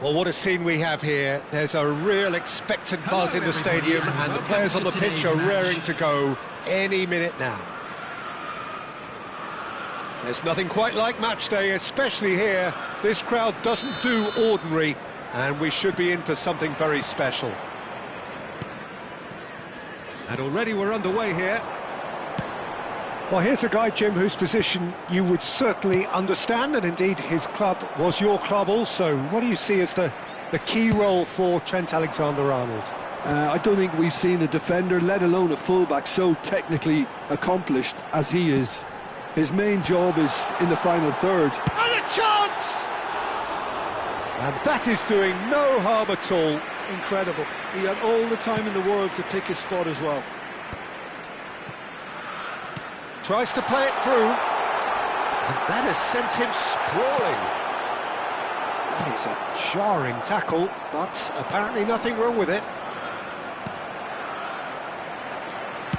Well, what a scene we have here. There's a real expectant buzz in the stadium, and the players on the pitch are raring to go any minute now. There's nothing quite like match day, especially here. This crowd doesn't do ordinary, and we should be in for something very special. And already we're underway here. Well, here's a guy, Jim, whose position you would certainly understand, and indeed his club was your club also. What do you see as the key role for Trent Alexander-Arnold? I don't think we've seen a defender, let alone a fullback, so technically accomplished as he is. His main job is in the final third. And a chance! And that is doing no harm at all. Incredible. He had all the time in the world to pick his spot as well. Tries to play it through. And that has sent him sprawling. That is a jarring tackle, but apparently nothing wrong with it.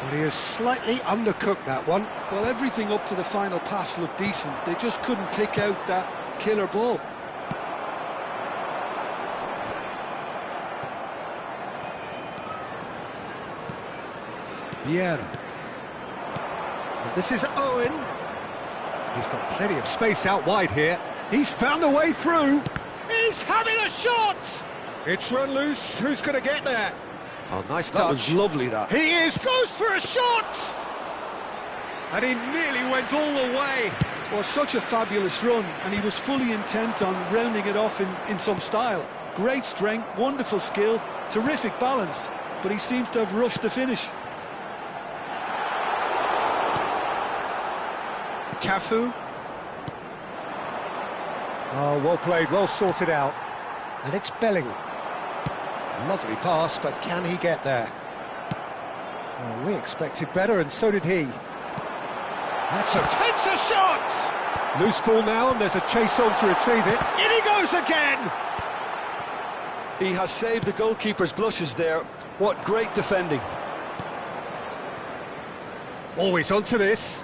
Well, he has slightly undercooked that one. Well, everything up to the final pass looked decent. They just couldn't pick out that killer ball. Vieira. And this is Owen. He's got plenty of space out wide here. He's found a way through. He's having a shot! It's run loose. Who's going to get there? Oh, nice touch. That was lovely, that. He is. Goes for a shot! And he nearly went all the way. Well, such a fabulous run, and he was fully intent on rounding it off in some style. Great strength, wonderful skill, terrific balance, but he seems to have rushed the finish. Cafu. Oh, well played, well sorted out. And it's Bellingham. Lovely pass, but can he get there? Oh, we expected better, and so did he. That's takes a shot! Loose ball now, and there's a chase on to retrieve it. In he goes again! He has saved the goalkeeper's blushes there. What great defending. Always onto this.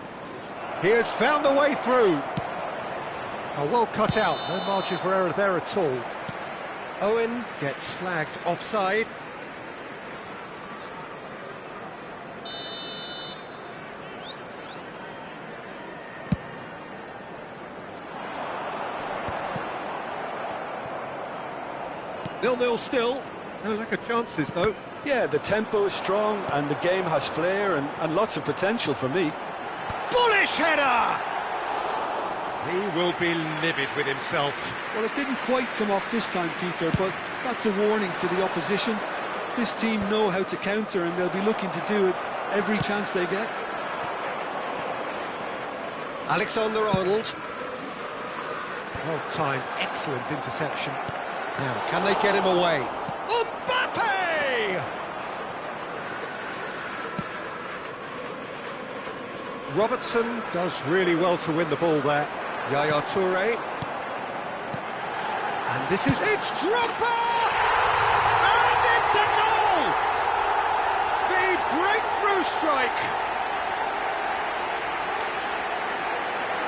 He has found the way through. Oh, well cut out, no margin for error there at all. Owen gets flagged offside. Nil-nil still. No lack of chances, though. Yeah, the tempo is strong and the game has flair and lots of potential for me. Bullish header! He will be livid with himself. Well, it didn't quite come off this time, Peter, but that's a warning to the opposition. This team know how to counter, and they'll be looking to do it every chance they get. Alexander-Arnold. Well timed, excellent interception. Now, can they get him away? Mbappe! Robertson does really well to win the ball there. Yaya Toure. And this is... It's Drogba! And it's a goal! The breakthrough strike!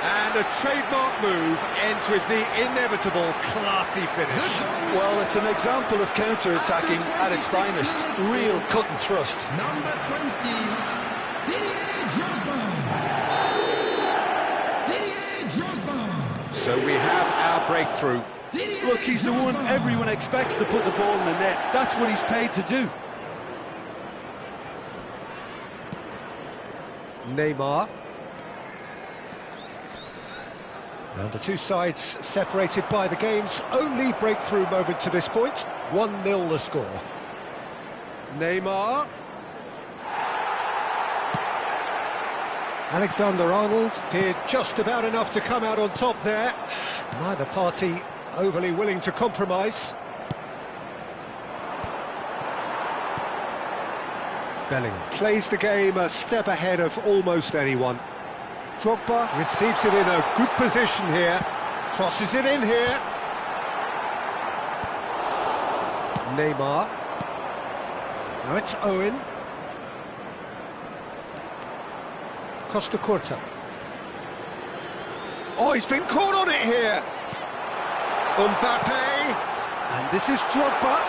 And a trademark move ends with the inevitable classy finish. Well, it's an example of counter-attacking at its finest. Real cut and thrust. Number 20. So we have our breakthrough. Look, he's the one everyone expects to put the ball in the net. That's what he's paid to do. Neymar. Well, the two sides separated by the game's only breakthrough moment to this point. 1-0 the score. Neymar. Alexander-Arnold did just about enough to come out on top there. Neither party overly willing to compromise. Bellingham plays the game a step ahead of almost anyone. Drogba receives it in a good position here. Crosses it in here. Neymar. Now it's Owen. Costa Curta. Oh, he's been caught on it here. Mbappe. And this is Drogba.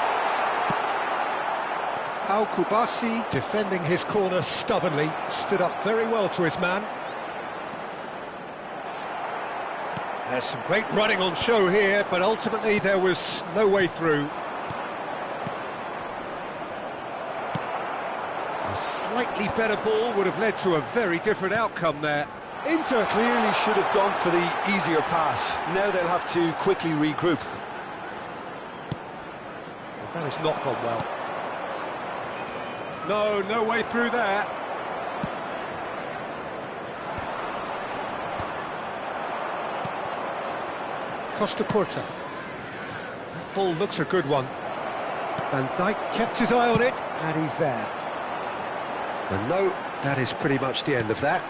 Pau Kubasi defending his corner stubbornly, stood up very well to his man. There's some great running on show here, but ultimately there was no way through. A slightly better ball would have led to a very different outcome there. Inter clearly should have gone for the easier pass. Now they'll have to quickly regroup. Well, that has not gone well. No way through there. Costa Curta. That ball looks a good one. Van Dijk kept his eye on it, and he's there. And no, that is pretty much the end of that.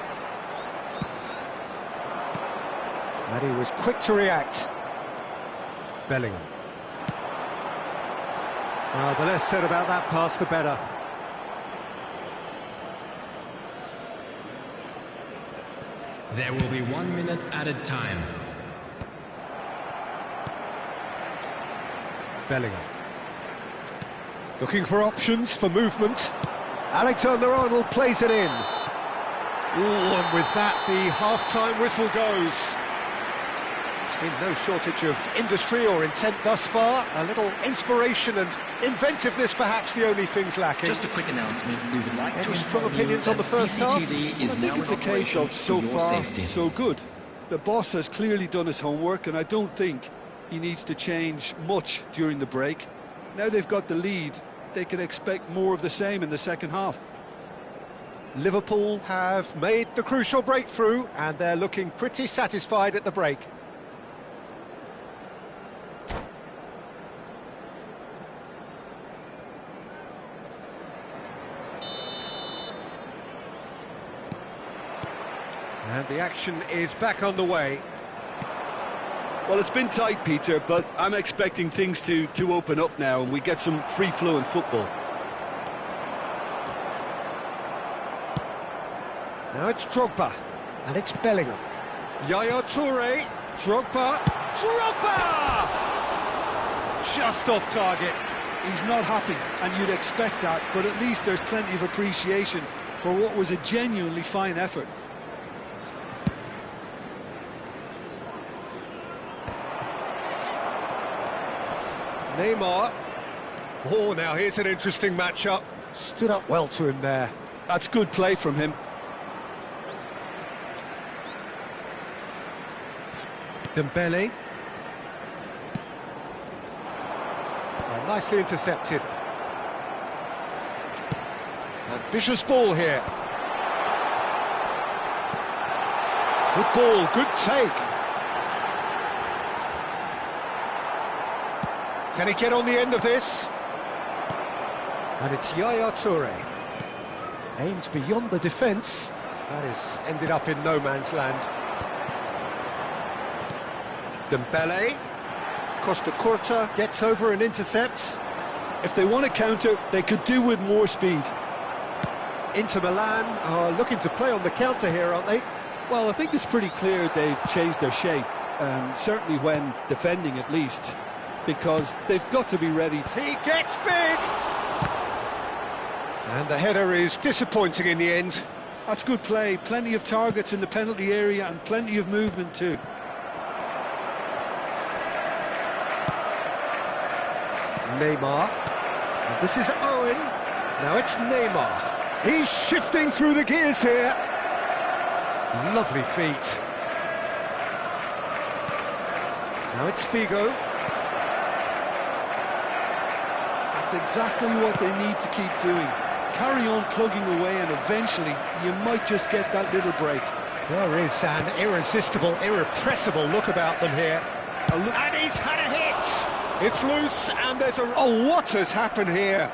And he was quick to react. Bellingham. The less said about that pass, the better. There will be 1 minute added time. Bellingham. Looking for options for movement. Alexander-Arnold plays it in. Ooh, and with that, the half-time whistle goes. There's been no shortage of industry or intent thus far. A little inspiration and inventiveness, perhaps the only things lacking. Just a quick announcement. We would like Any strong opinions on the first half? I think it's a case of so far, so good. The boss has clearly done his homework, and I don't think he needs to change much during the break. Now they've got the lead, they can expect more of the same in the second half. Liverpool have made the crucial breakthrough, and they're looking pretty satisfied at the break. And the action is back on the way. Well, it's been tight, Peter, but I'm expecting things to open up now and we get some free-flowing football. Now it's Drogba, and it's Bellingham. Yaya Toure, Drogba, Drogba! Just off target. He's not happy, and you'd expect that, but at least there's plenty of appreciation for what was a genuinely fine effort. Neymar. Oh, now here's an interesting matchup. Stood up well to him there. That's good play from him. Dembele. Nicely intercepted. Ambitious ball here. Good ball, good take. Can he get on the end of this? And it's Yaya Toure. Aimed beyond the defence. That has ended up in no man's land. Dembele. Costa Curta gets over and intercepts. If they want to counter, they could do with more speed. Inter Milan are looking to play on the counter here, aren't they? Well, I think it's pretty clear they've changed their shape, certainly when defending at least, because they've got to be ready. He gets big! And the header is disappointing in the end. That's good play, plenty of targets in the penalty area and plenty of movement too. Neymar. And this is Owen. Now it's Neymar. He's shifting through the gears here. Lovely feet. Now it's Figo. That's exactly what they need to keep doing. Carry on plugging away and eventually you might just get that little break. There is an irresistible, irrepressible look about them here. And he's had a hit! It's loose and there's a... Oh, what has happened here?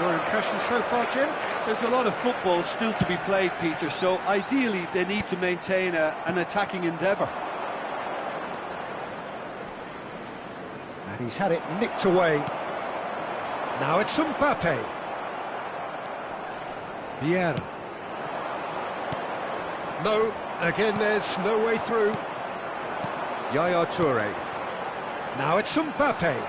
Your impression so far, Jim? There's a lot of football still to be played, Peter, so ideally they need to maintain an attacking endeavour. And he's had it nicked away. Now it's Mbappe. Vieira. No, again there's no way through. Yaya Toure. Now it's Mbappe.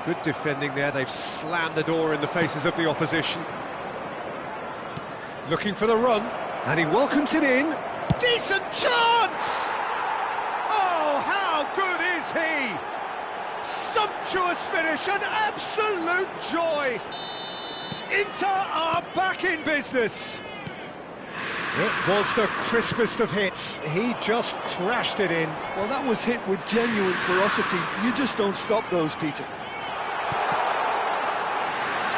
Good defending there, they've slammed the door in the faces of the opposition. Looking for the run, and he welcomes it in. Decent chance! Oh, how good is he? Sumptuous finish, an absolute joy. Inter are back in business. It was the crispest of hits. He just crashed it in. Well, that was hit with genuine ferocity. You just don't stop those, Peter.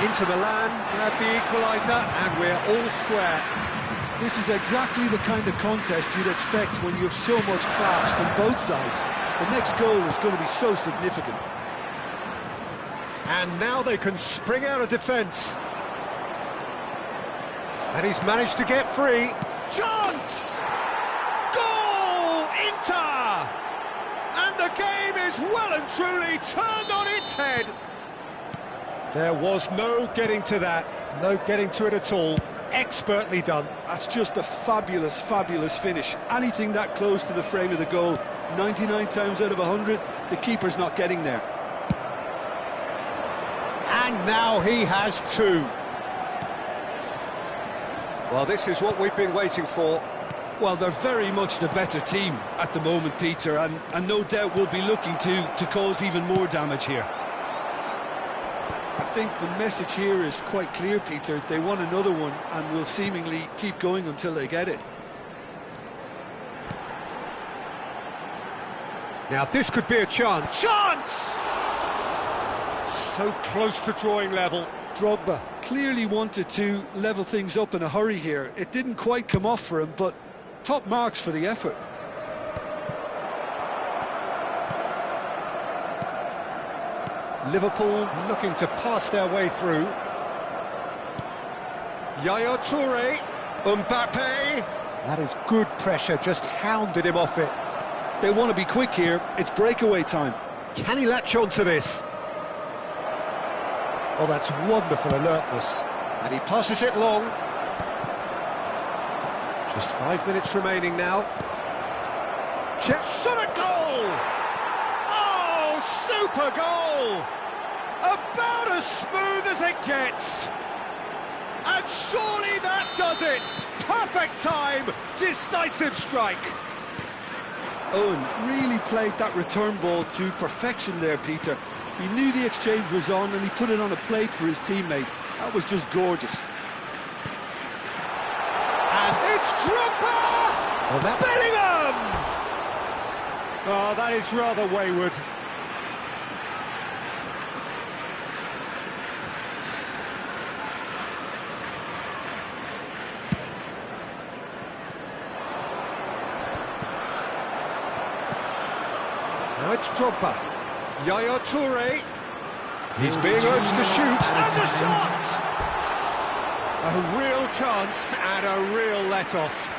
Inter Milan grab the equaliser, and we're all square. This is exactly the kind of contest you'd expect when you have so much class from both sides. The next goal is going to be so significant. And now they can spring out of defence. And he's managed to get free. Chance! Goal! Inter! And the game is well and truly turned on its head. There was no getting to that, no getting to it at all. Expertly done. That's just a fabulous, fabulous finish. Anything that close to the frame of the goal, 99 times out of 100, the keeper's not getting there. And now he has two. Well, this is what we've been waiting for. Well, they're very much the better team at the moment, Peter, and no doubt will be looking to cause even more damage here. I think the message here is quite clear, Peter. They want another one and will seemingly keep going until they get it. Now this could be a chance. Chance! So close to drawing level. Drogba clearly wanted to level things up in a hurry here. It didn't quite come off for him, but top marks for the effort. Liverpool looking to pass their way through. Yaya Toure, Mbappe. That is good pressure, just hounded him off it. They want to be quick here, it's breakaway time. Can he latch on to this? Oh, that's wonderful alertness. And he passes it long. Just 5 minutes remaining now. Shot at goal! Oh, super goal! About as smooth as it gets. And surely that does it. Perfect time, decisive strike. Owen really played that return ball to perfection there, Peter. He knew the exchange was on and he put it on a plate for his teammate. That was just gorgeous. And it's Drogba! Well, Bellingham! Oh, that is rather wayward. Now it's Drogba. Yaya Toure. He's being urged to shoot. And the shot! A real chance and a real let-off.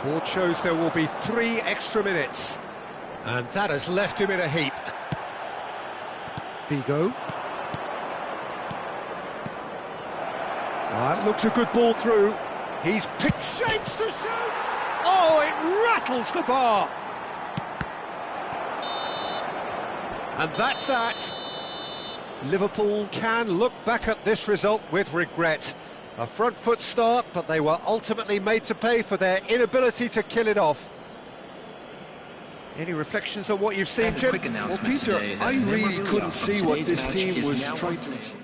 Board shows there will be 3 extra minutes. And that has left him in a heap. Vigo. That looks a good ball through. He's picked shapes to shoot! Oh, it rattles the bar! And that's that. Liverpool can look back at this result with regret. A front foot start, but they were ultimately made to pay for their inability to kill it off. Any reflections on what you've seen, Jim? Well, Peter, I really couldn't see what this team was trying to achieve.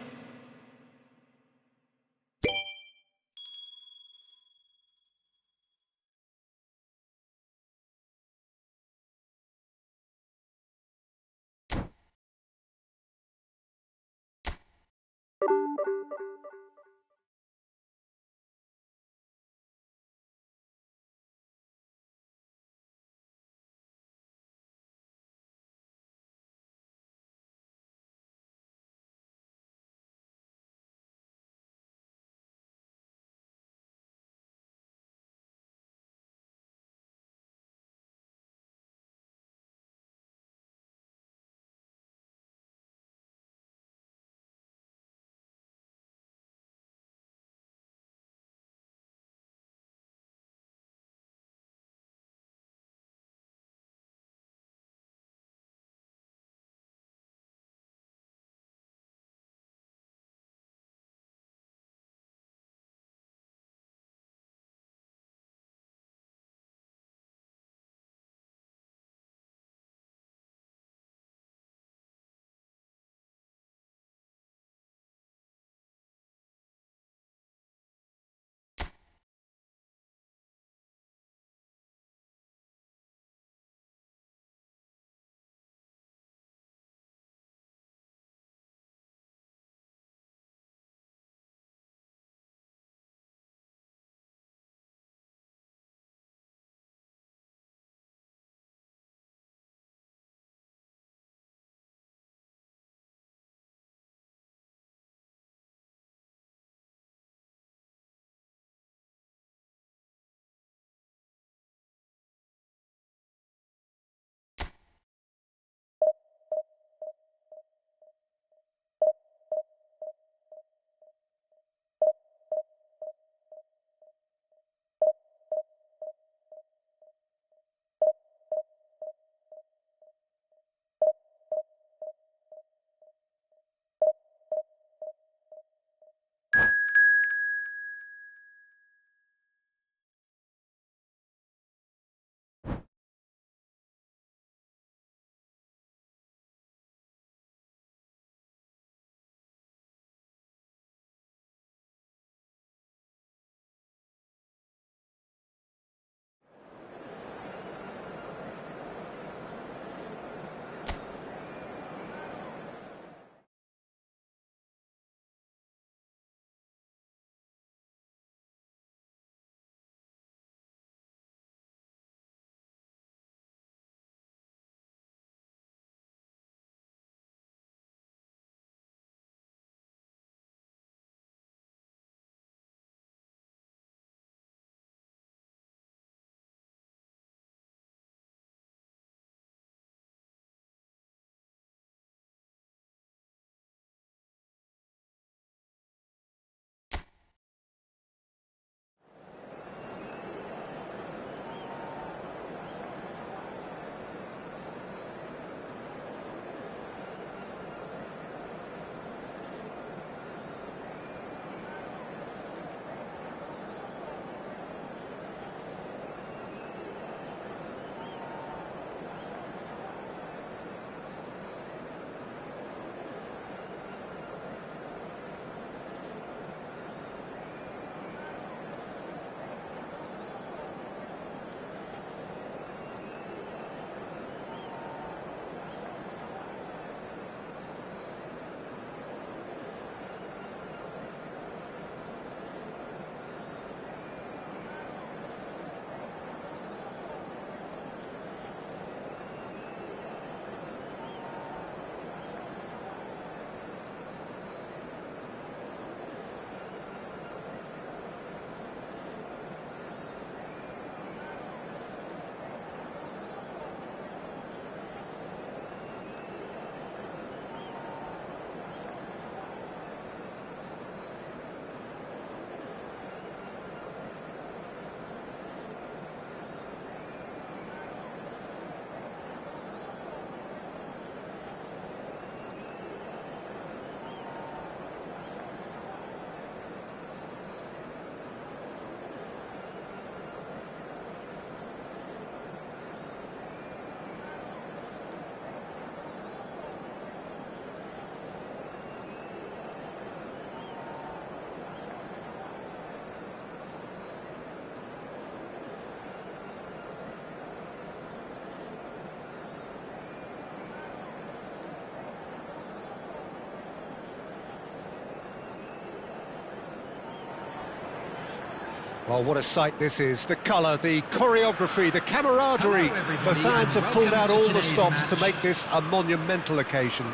Well, what a sight this is. The colour, the choreography, the camaraderie. Hello, The fans have pulled out all the today's stops match. to make this a monumental occasion.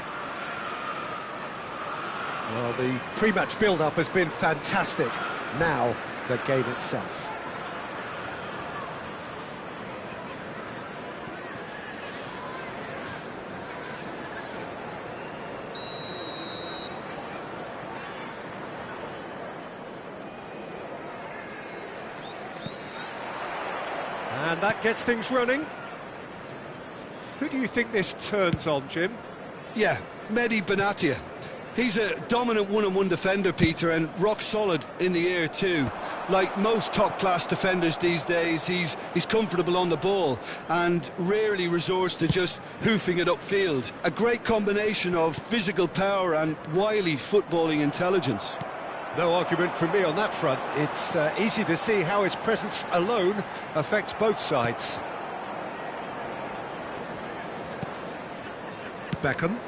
Well, the pre-match build-up has been fantastic. Now, the game itself. And that gets things running. Who do you think this turns on, Jim? Yeah, Mehdi Benatia. He's a dominant one-on-one defender, Peter, and rock solid in the air too. Like most top-class defenders these days, he's comfortable on the ball and rarely resorts to just hoofing it upfield. A great combination of physical power and wily footballing intelligence. No argument from me on that front. It's easy to see how his presence alone affects both sides. Beckham.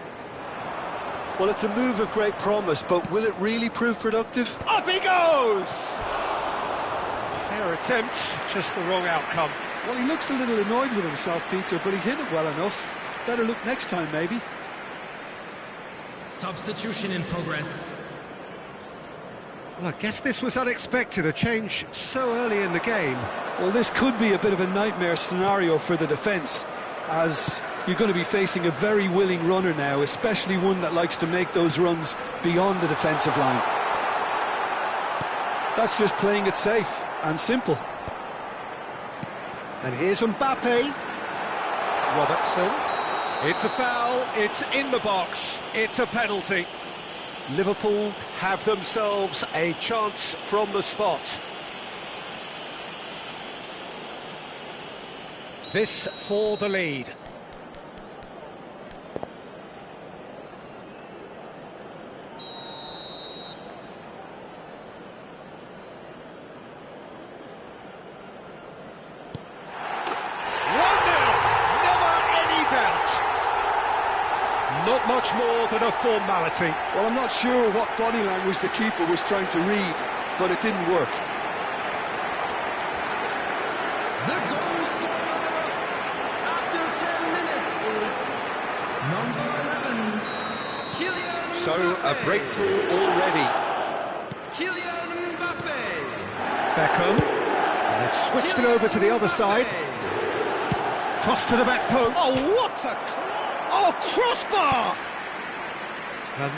Well, it's a move of great promise, but will it really prove productive? Up he goes! Fair attempt, just the wrong outcome. Well, he looks a little annoyed with himself, Peter, but he hit it well enough. Better look next time, maybe. Substitution in progress. Well, I guess this was unexpected, a change so early in the game. Well, this could be a bit of a nightmare scenario for the defence, as you're going to be facing a very willing runner now, especially one that likes to make those runs beyond the defensive line. That's just playing it safe and simple. And here's Mbappe. Robertson. It's a foul, it's in the box, it's a penalty. Liverpool have themselves a chance from the spot. This for the lead. Not much more than a formality. Well, I'm not sure what body language the keeper was trying to read, but it didn't work. The goal scorer after 10 minutes is number 11, Kylian So, Mbappe. a breakthrough already. Kylian Mbappe. Beckham. And they've switched it over to the other side. Cross to the back post. Oh, what a... Oh, crossbar!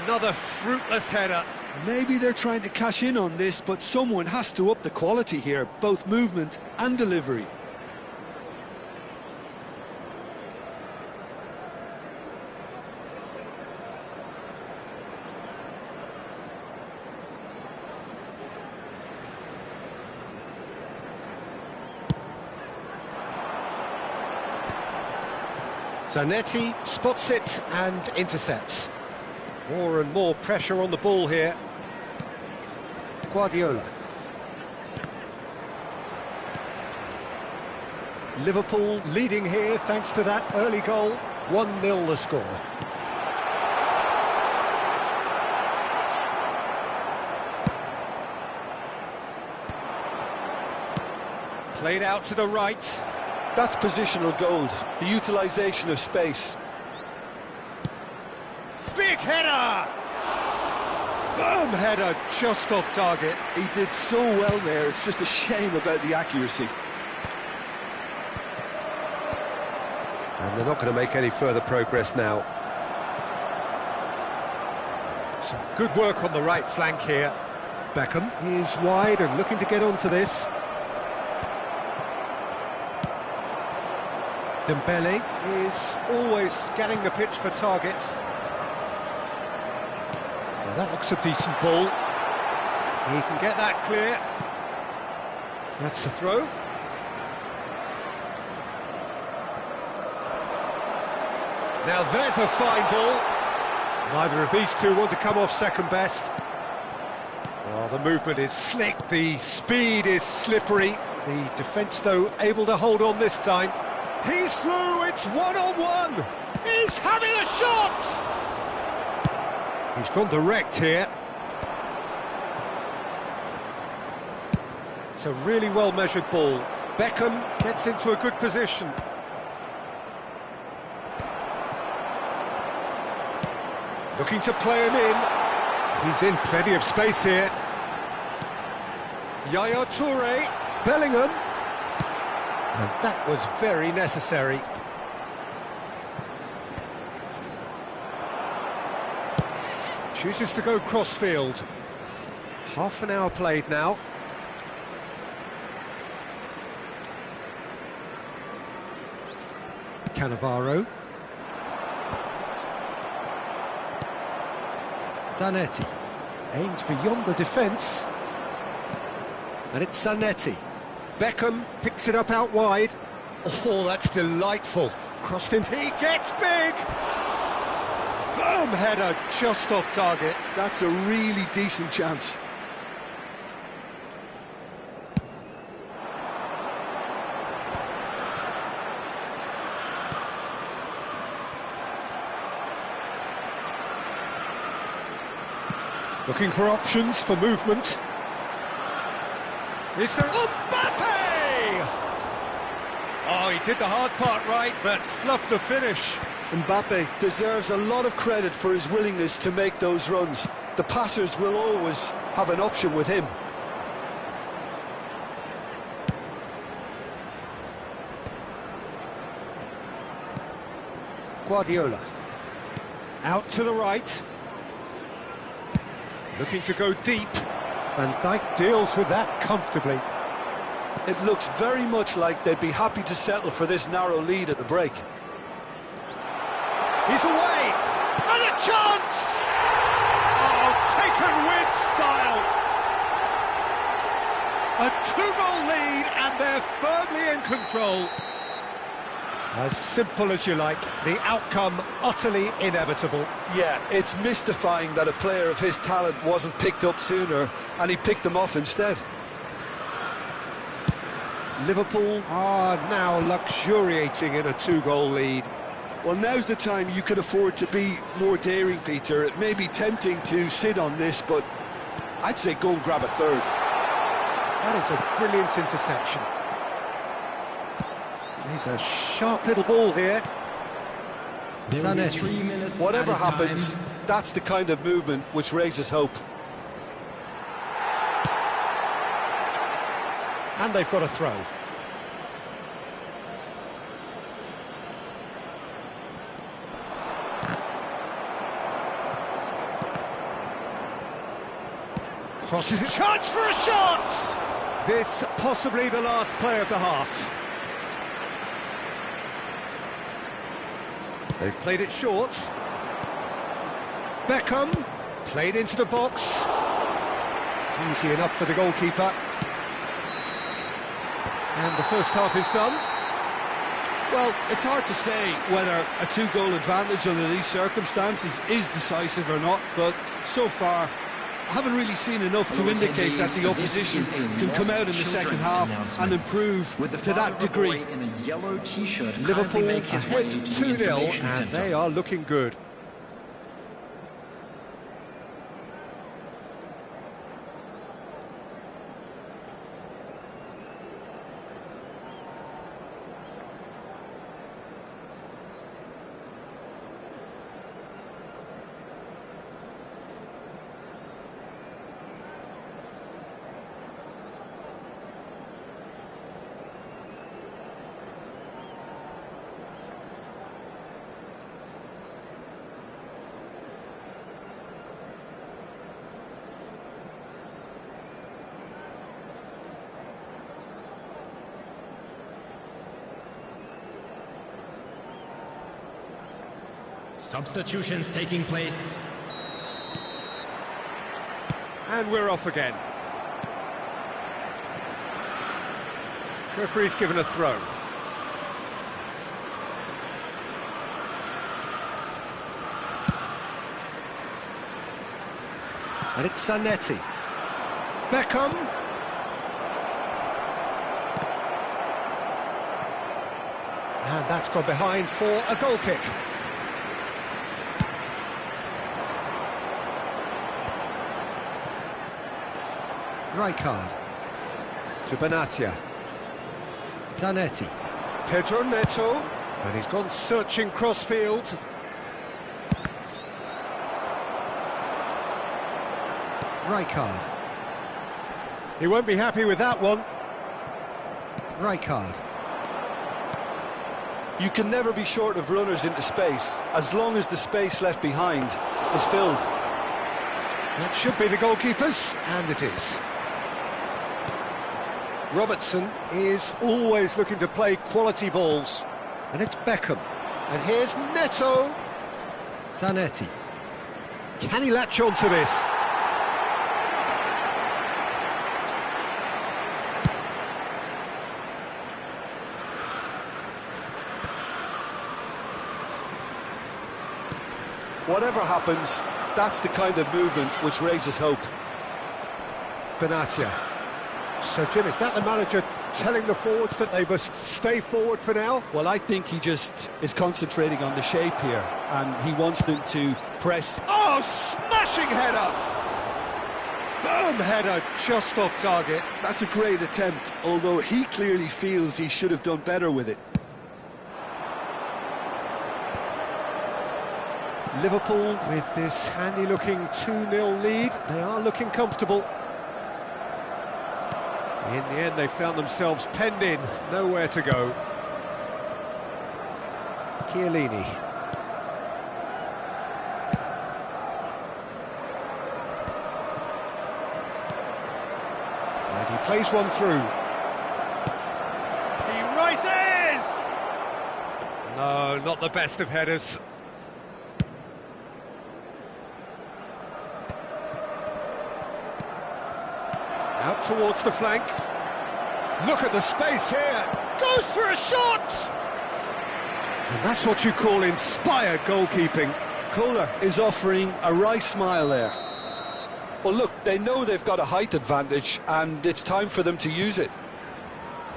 Another fruitless header. Maybe they're trying to cash in on this, but someone has to up the quality here, both movement and delivery. Zanetti spots it and intercepts. More and more pressure on the ball here. Guardiola. Liverpool leading here thanks to that early goal. 1-0 the score. Played out to the right. That's positional gold, the utilisation of space. Big header! Firm header, just off target. He did so well there, it's just a shame about the accuracy. And they're not going to make any further progress now. Some good work on the right flank here. Beckham is wide and looking to get onto this. Dembele is always scanning the pitch for targets. Now that looks a decent ball. He can get that clear. That's the throw. Now there's a fine ball. Neither of these two want to come off second best. Well, the movement is slick, the speed is slippery. The defence, though, able to hold on this time. He's through, it's one-on-one! He's having a shot! He's gone direct here. It's a really well-measured ball. Beckham gets into a good position. Looking to play him in. He's in plenty of space here. Yaya Toure, Bellingham. And that was very necessary. Chooses to go crossfield. Half an hour played now. Cannavaro. Zanetti aims beyond the defence. And it's Zanetti. Beckham picks it up out wide. Oh, that's delightful. Crossed in. He gets big! Firm header just off target. That's a really decent chance. Looking for options for movement. Is there Mbappe? Oh, he did the hard part right, but fluffed the finish. Mbappe deserves a lot of credit for his willingness to make those runs. The passers will always have an option with him. Guardiola. Out to the right. Looking to go deep. Van Dijk deals with that comfortably. It looks very much like they'd be happy to settle for this narrow lead at the break. He's away! And a chance! Oh, taken with style! A two-goal lead and they're firmly in control. As simple as you like, the outcome utterly inevitable. Yeah, it's mystifying that a player of his talent wasn't picked up sooner, and he picked them off instead. Liverpool are now luxuriating in a two-goal lead. Well, now's the time you can afford to be more daring, Peter. It may be tempting to sit on this, but I'd say go and grab a third. That is a brilliant interception. He's a sharp little ball here. Zanetti. Whatever happens, that's the kind of movement which raises hope. And they've got a throw. Crosses a chance for a shot! This possibly the last play of the half. They've played it short. Beckham played into the box. Easy enough for the goalkeeper. And the first half is done. Well, it's hard to say whether a two-goal advantage under these circumstances is decisive or not, but so far I haven't really seen enough to indicate that the opposition can come out in the second half and improve to that degree. Liverpool ahead 2-0 and they are looking good. Substitutions taking place. And we're off again. Referee's given a throw. And it's Zanetti. Beckham. And that's gone behind for a goal kick. Rijkaard. To Benatia. Zanetti. Pedro Neto. And he's gone searching cross-field. Rijkaard. He won't be happy with that one. Rijkaard. You can never be short of runners into space, as long as the space left behind is filled. That should be the goalkeeper's, and it is. Robertson is always looking to play quality balls. And it's Beckham. And here's Neto. Zanetti. Can he latch on to this? Whatever happens, that's the kind of movement which raises hope. Benatia. So, Jim, is that the manager telling the forwards that they must stay forward for now? Well, I think he just is concentrating on the shape here, and he wants them to press. Oh, smashing header! Firm header, just off target. That's a great attempt, although he clearly feels he should have done better with it. Liverpool, with this handy-looking 2-0 lead, they are looking comfortable. In the end, they found themselves penned in, nowhere to go. Chiellini. And he plays one through. He rises! No, not the best of headers. Out towards the flank. Look at the space here. Goes for a shot! And that's what you call inspired goalkeeping. Kohler is offering a wry smile there. Well, look, they know they've got a height advantage, and it's time for them to use it.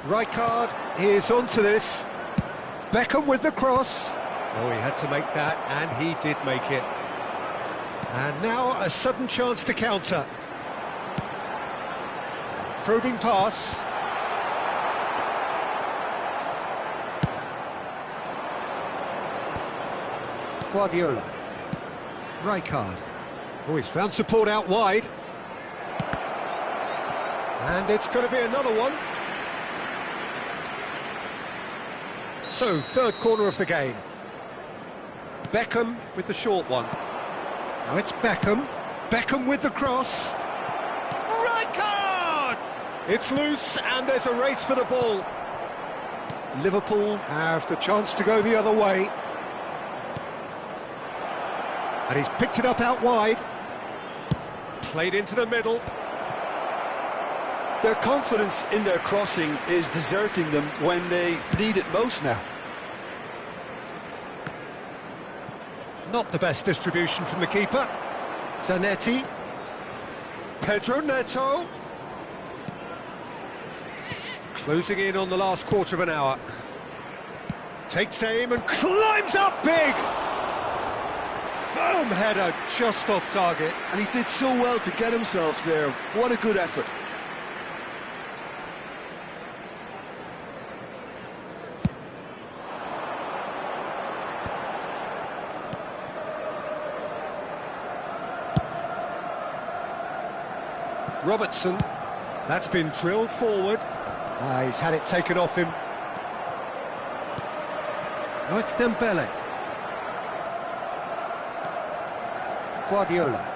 Rijkaard is onto this. Beckham with the cross. Oh, he had to make that, and he did make it. And now a sudden chance to counter. Probing pass. Guardiola. Rijkaard. Oh, he's found support out wide. And it's going to be another one. So, third corner of the game. Beckham with the short one. Now it's Beckham. Beckham with the cross. Rijkaard! It's loose, and there's a race for the ball. Liverpool have the chance to go the other way. And he's picked it up out wide. Played into the middle. Their confidence in their crossing is deserting them when they need it most now. Not the best distribution from the keeper. Zanetti. Pedro Neto. Closing in on the last quarter of an hour. Takes aim and climbs up big! Firm header, just off target. And he did so well to get himself there. What a good effort. Robertson, that's been drilled forward. He's had it taken off him. Oh, it's Dembele. Guardiola.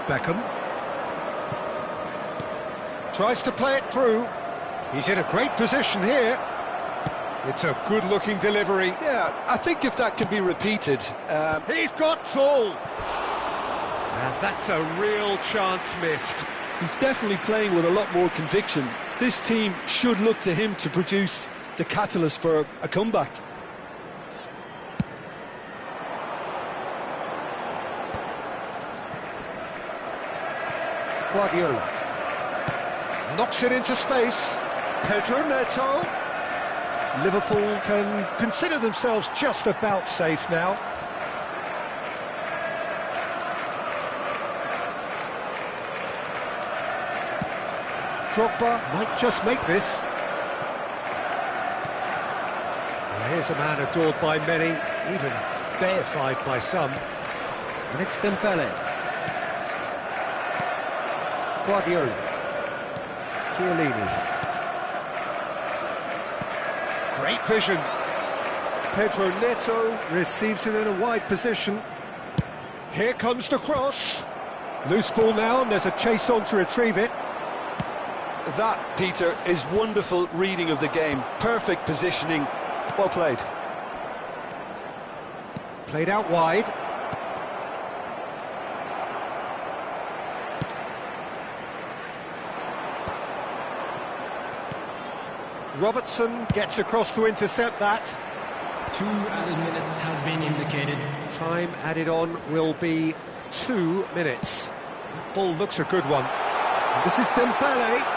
Beckham. Tries to play it through. He's in a great position here. It's a good-looking delivery. Yeah, I think if that can be repeated... He's got full! And that's a real chance missed. He's definitely playing with a lot more conviction. This team should look to him to produce the catalyst for a comeback. Guardiola. Knocks it into space. Pedro Neto. Liverpool can consider themselves just about safe now. Drogba might just make this. Well, here's a man adored by many, even deified by some. And it's Dembele. Guardiola. Chiellini. Great vision. Pedro Neto receives it in a wide position. Here comes the cross. Loose ball now, and there's a chase on to retrieve it. That, Peter, is wonderful reading of the game. Perfect positioning. Well played. Played out wide. Robertson gets across to intercept that. 2 added minutes has been indicated. Time added on will be 2 minutes. That ball looks a good one. And this is Dembele.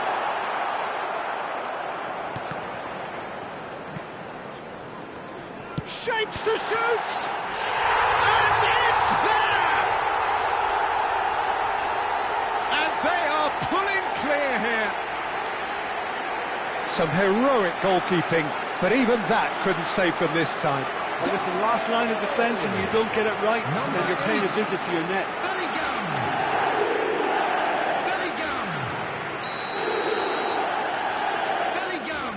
Shapes to shoot! And it's there! And they are pulling clear here. Some heroic goalkeeping, but even that couldn't save them this time. Well, listen, last line of defence and you don't get it right, then you're paying a visit to your net. Bellingham! Bellingham! Bellingham!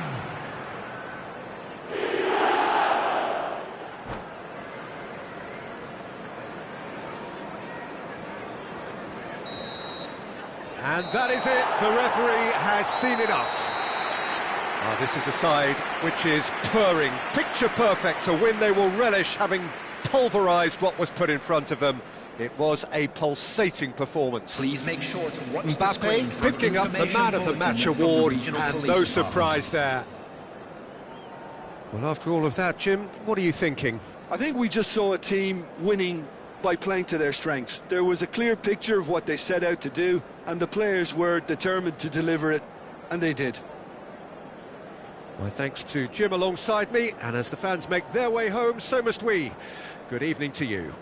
And that is it. The referee has seen enough. This is a side which is purring, picture perfect, a win they will relish, having pulverised what was put in front of them. It was a pulsating performance. Please make sure to watch the screen Mbappe for picking up the Man of the information Match bulletin from the award, regional and police no department. surprise there. Well, after all of that, Jim, what are you thinking? I think we just saw a team winning by playing to their strengths. There was a clear picture of what they set out to do, and the players were determined to deliver it, and they did. My thanks to Jim alongside me, and as the fans make their way home, so must we. Good evening to you.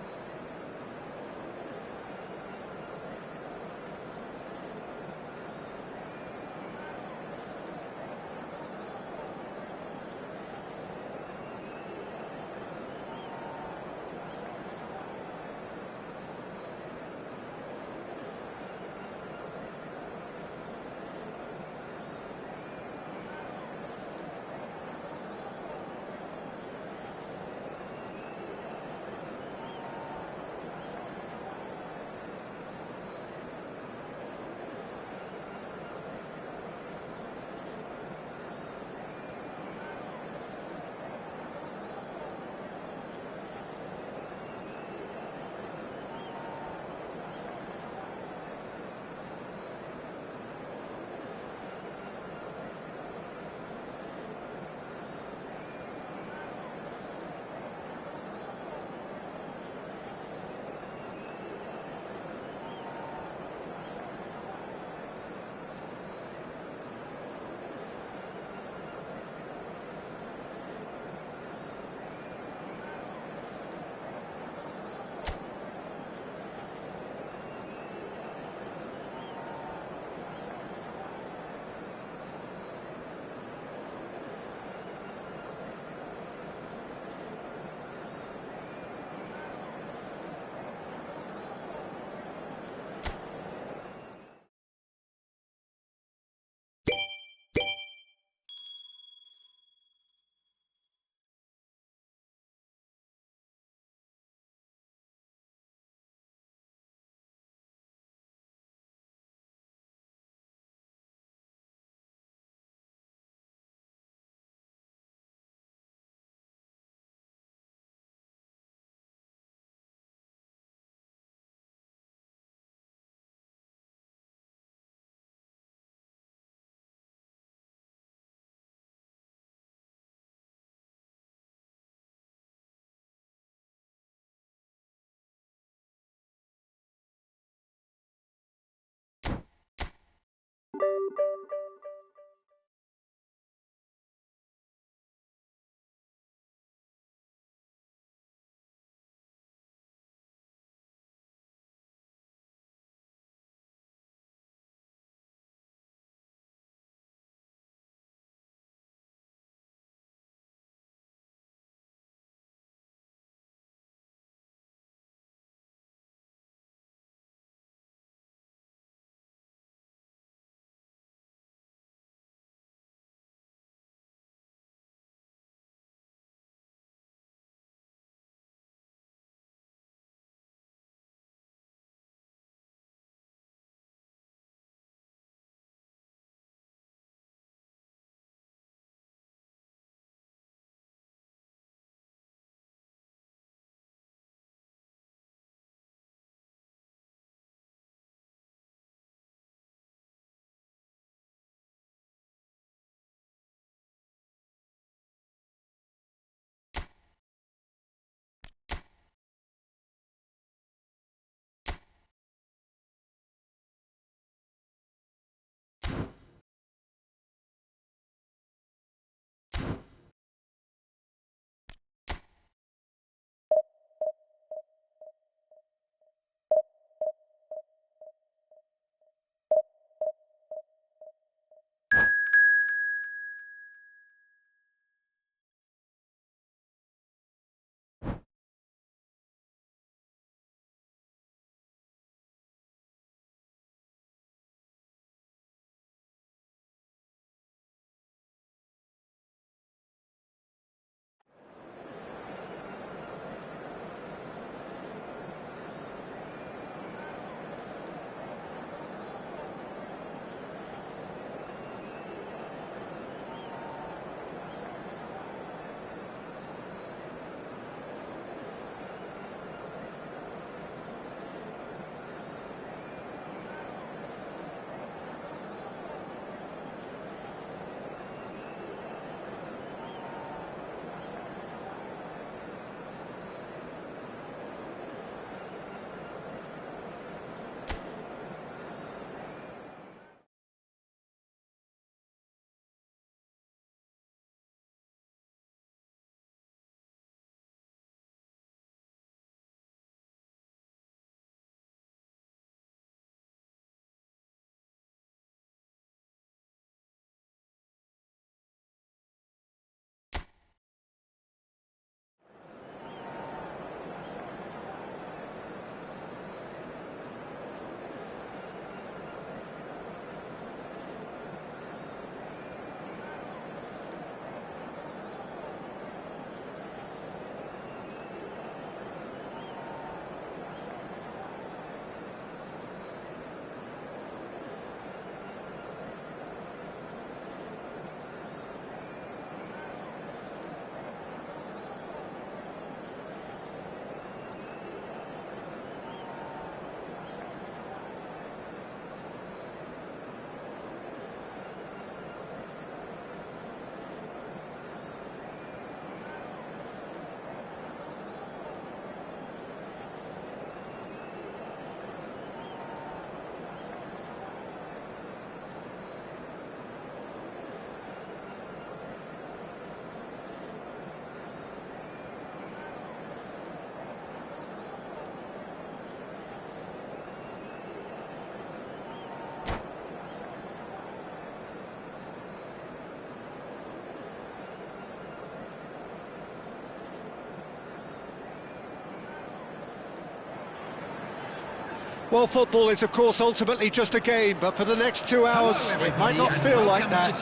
Well, football is, of course, ultimately just a game, but for the next 2 hours, it might not feel like that.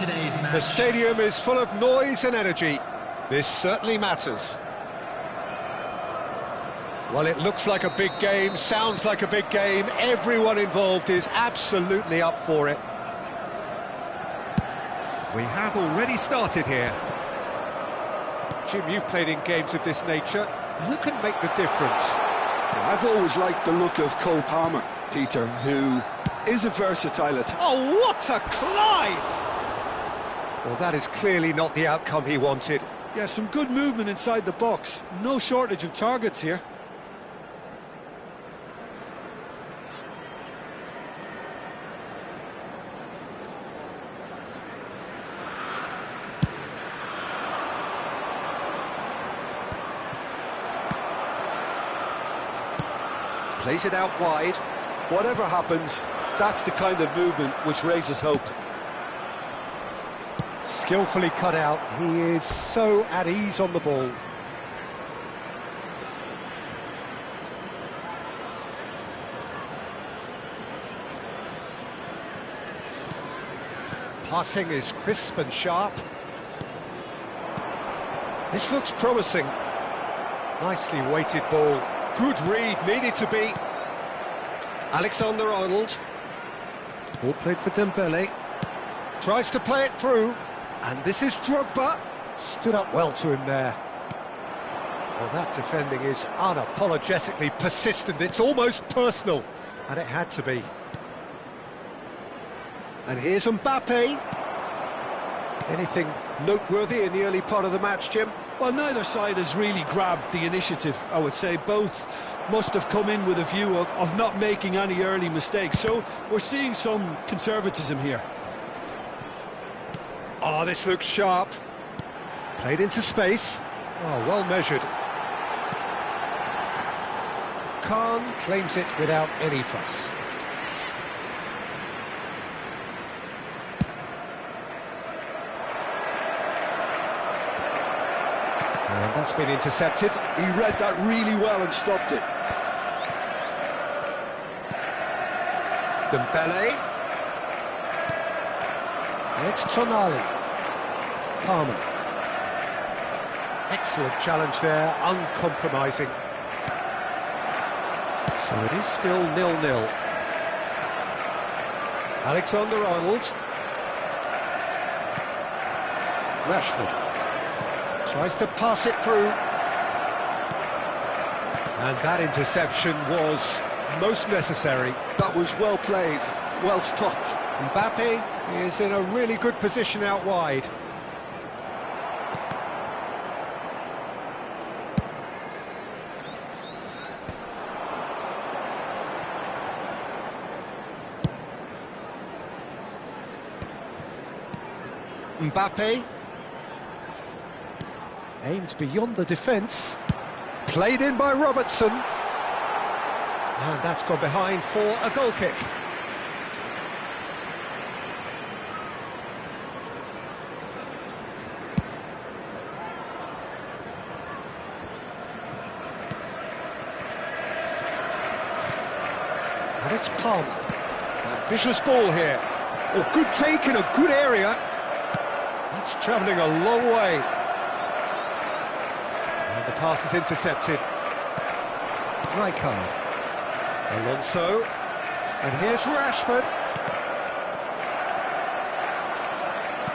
The stadium is full of noise and energy. This certainly matters. Well, it looks like a big game, sounds like a big game. Everyone involved is absolutely up for it. We have already started here. Jim, you've played in games of this nature. Who can make the difference? I've always liked the look of Cole Palmer, Peter, who is a versatile attacker. Oh, what a climb! Well, that is clearly not the outcome he wanted. Yeah, some good movement inside the box. No shortage of targets here. Plays it out wide. Whatever happens, that's the kind of movement which raises hope. Skillfully cut out. He is so at ease on the ball. Passing is crisp and sharp. This looks promising. Nicely weighted ball. Good read, needed to be. Alexander-Arnold. Ball played for Dembele. Tries to play it through. And this is Drogba. Stood up well to him there. Well, that defending is unapologetically persistent. It's almost personal. And it had to be. And here's Mbappe. Anything noteworthy in the early part of the match, Jim? Well, neither side has really grabbed the initiative, I would say. Both must have come in with a view of not making any early mistakes. So we're seeing some conservatism here. Oh, this looks sharp. Played into space. Oh, well measured. Khan claims it without any fuss. And that's been intercepted. He read that really well and stopped it. Dembele. And it's Tonali. Palmer. Excellent challenge there, uncompromising. So it is still 0-0. Alexander-Arnold. Rashford. Tries to pass it through. And that interception was most necessary. That was well played, well stopped. Mbappe is in a really good position out wide. Mbappe. Aimed beyond the defence. Played in by Robertson. And that's gone behind for a goal kick. And it's Palmer. Ambitious ball here. Oh, good take in a good area. That's travelling a long way. And the pass is intercepted. Rijkaard. Alonso. And here's Rashford.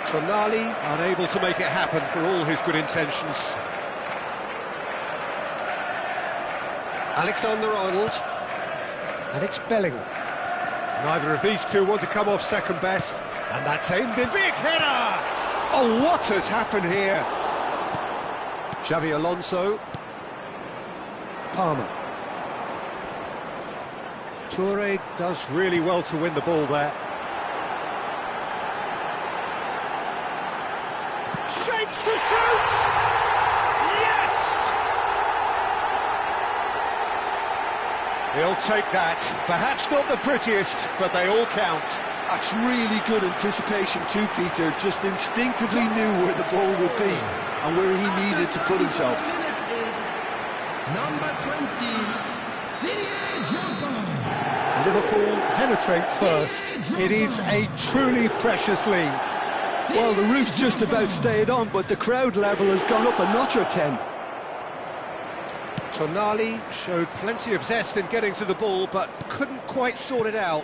Tonali unable to make it happen for all his good intentions. Alexander-Arnold. And it's Bellingham. Neither of these two want to come off second best. And that's aimed in. Big header! Oh, what has happened here? Xavi Alonso. Palmer. Toure does really well to win the ball there. Shapes to shoot! Yes! He'll take that. Perhaps not the prettiest, but they all count. That's really good anticipation too, Peter. Just instinctively knew where the ball would be and where he needed to put himself. Number 20, Didier Drogba. Liverpool penetrate first. It is a truly precious lead. Well, the roof's just about stayed on, but the crowd level has gone up a notch or 10. Tonali showed plenty of zest in getting to the ball, but couldn't quite sort it out.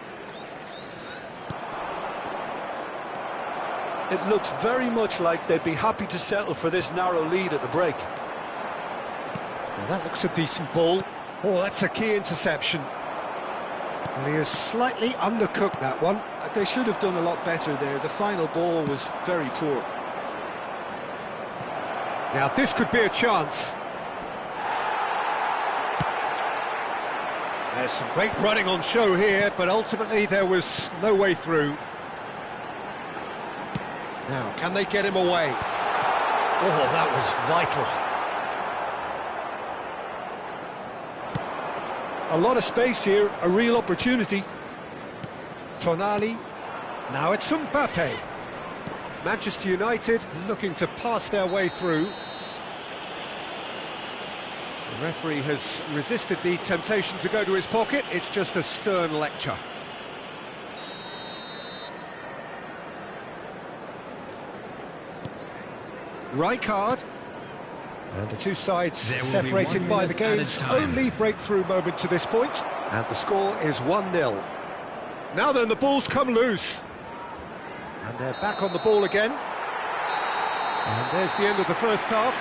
It looks very much like they'd be happy to settle for this narrow lead at the break. Now that looks a decent ball. Oh, that's a key interception. And he has slightly undercooked that one. They should have done a lot better there. The final ball was very poor. Now this could be a chance. There's some great running on show here, but ultimately there was no way through. Now, can they get him away? Oh, that was vital. A lot of space here, a real opportunity. Tonali. Now it's Mbappe. Manchester United looking to pass their way through. The referee has resisted the temptation to go to his pocket. It's just a stern lecture. Rijkaard. And the two sides separated by the game's only breakthrough moment to this point. And the score is 1-0. Now then, the ball's come loose. And they're back on the ball again. And there's the end of the first half.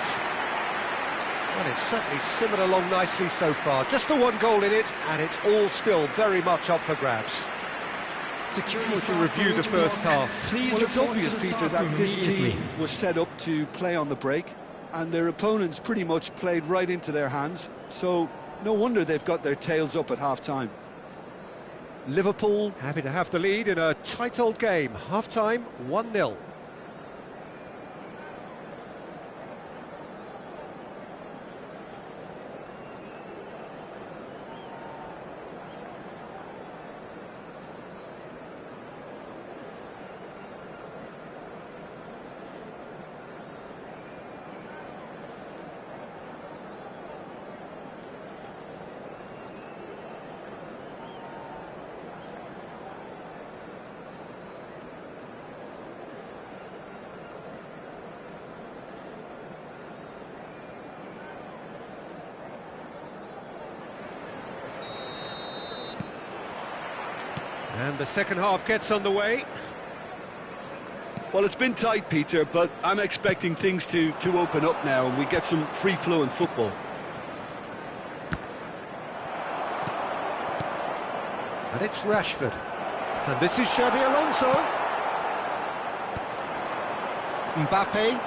Well, it's certainly simmered along nicely so far. Just the one goal in it, and it's all still very much up for grabs. Security to review the first half. Well, it's obvious, Peter, that this team was set up to play on the break, and their opponents pretty much played right into their hands, so no wonder they've got their tails up at half-time. Liverpool happy to have the lead in a tight old game. Half-time, 1-0. And the second half gets underway. Well, it's been tight, Peter, but I'm expecting things to open up now and we get some free-flowing football. And it's Rashford. And this is Xabi Alonso. Mbappe.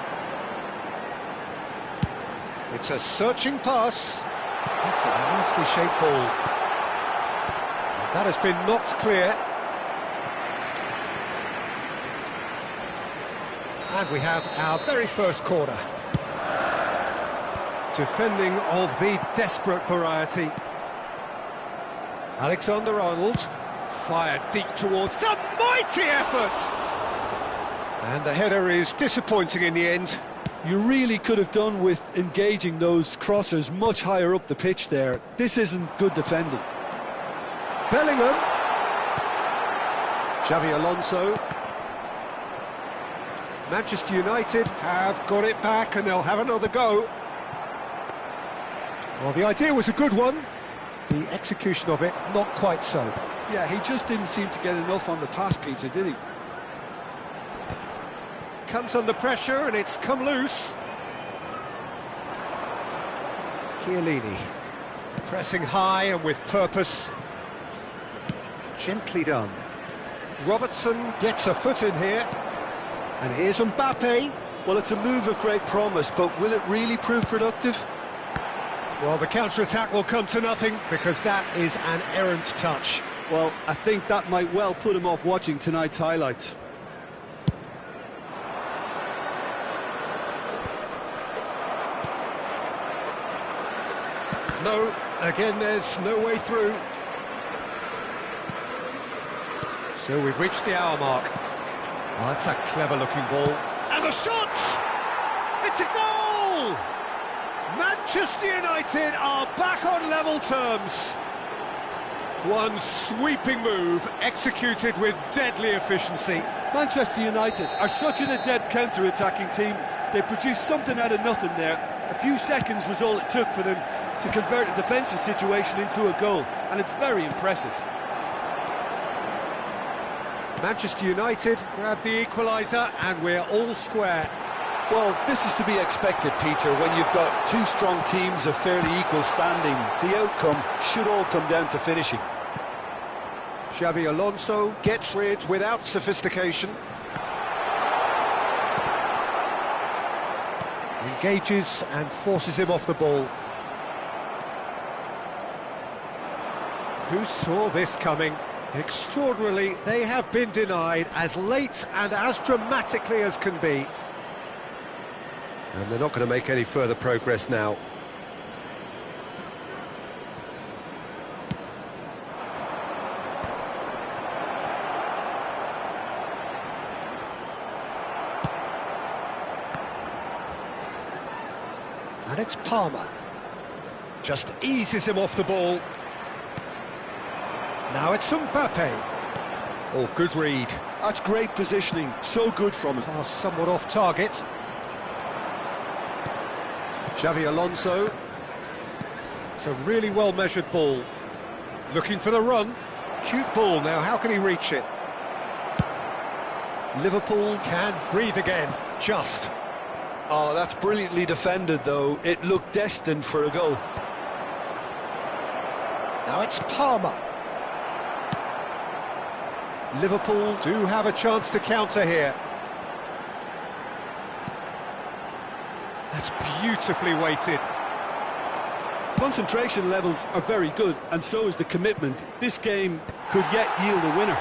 It's a searching pass. It's a nicely shaped ball. That has been knocked clear. And we have our very first corner. Defending of the desperate variety. Alexander-Arnold fired deep towards... It's a mighty effort! And the header is disappointing in the end. You really could have done with engaging those crossers much higher up the pitch there. This isn't good defending. Bellingham. Xabi Alonso. Manchester United have got it back and they'll have another go. Well, the idea was a good one. The execution of it, not quite so. Yeah, he just didn't seem to get enough on the pass, Peter, did he? Comes under pressure and it's come loose. Chiellini. Pressing high and with purpose. Gently done. Robertson gets a foot in here. And here's Mbappe. Well, it's a move of great promise, but will it really prove productive? Well, the counter-attack will come to nothing because that is an errant touch. Well, I think that might well put him off watching tonight's highlights. No, again, there's no way through. So we've reached the hour mark. Oh, that's a clever-looking ball. And the shot! It's a goal! Manchester United are back on level terms. One sweeping move, executed with deadly efficiency. Manchester United are such an adept counter-attacking team. They produced something out of nothing there. A few seconds was all it took for them to convert a defensive situation into a goal, and it's very impressive. Manchester United grab the equaliser, and we're all square. Well, this is to be expected, Peter, when you've got two strong teams of fairly equal standing. The outcome should all come down to finishing. Xabi Alonso gets rid without sophistication. Engages and forces him off the ball. Who saw this coming? Extraordinarily, they have been denied as late and as dramatically as can be. And they're not going to make any further progress now. And it's Palmer. Just eases him off the ball. Now it's Mbappe. Oh, good read. That's great positioning, so good from him. Pass somewhat off target. Xabi Alonso. It's a really well-measured ball. Looking for the run. Cute ball now, how can he reach it? Liverpool can breathe again, just. Oh, that's brilliantly defended, though. It looked destined for a goal. Now it's Palmer. Liverpool do have a chance to counter here. That's beautifully weighted. Concentration levels are very good, and so is the commitment. This game could yet yield a winner.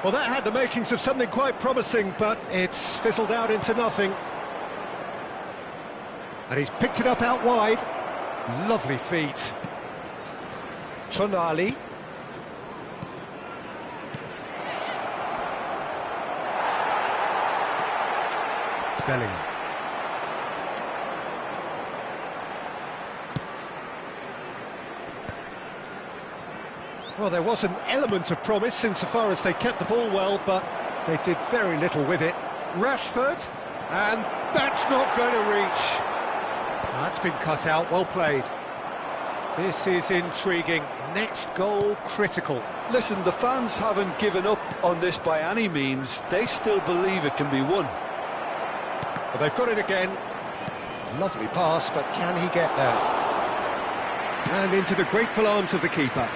Well, that had the makings of something quite promising, but it's fizzled out into nothing. And he's picked it up out wide. Lovely feet. Tonali. Bellingham. Well, there was an element of promise insofar as they kept the ball well, but they did very little with it. Rashford, and that's not going to reach. That's been cut out, well played. This is intriguing. Next goal, critical. Listen, the fans haven't given up on this by any means. They still believe it can be won. Well, they've got it again. Lovely pass, but can he get there? And into the grateful arms of the keeper.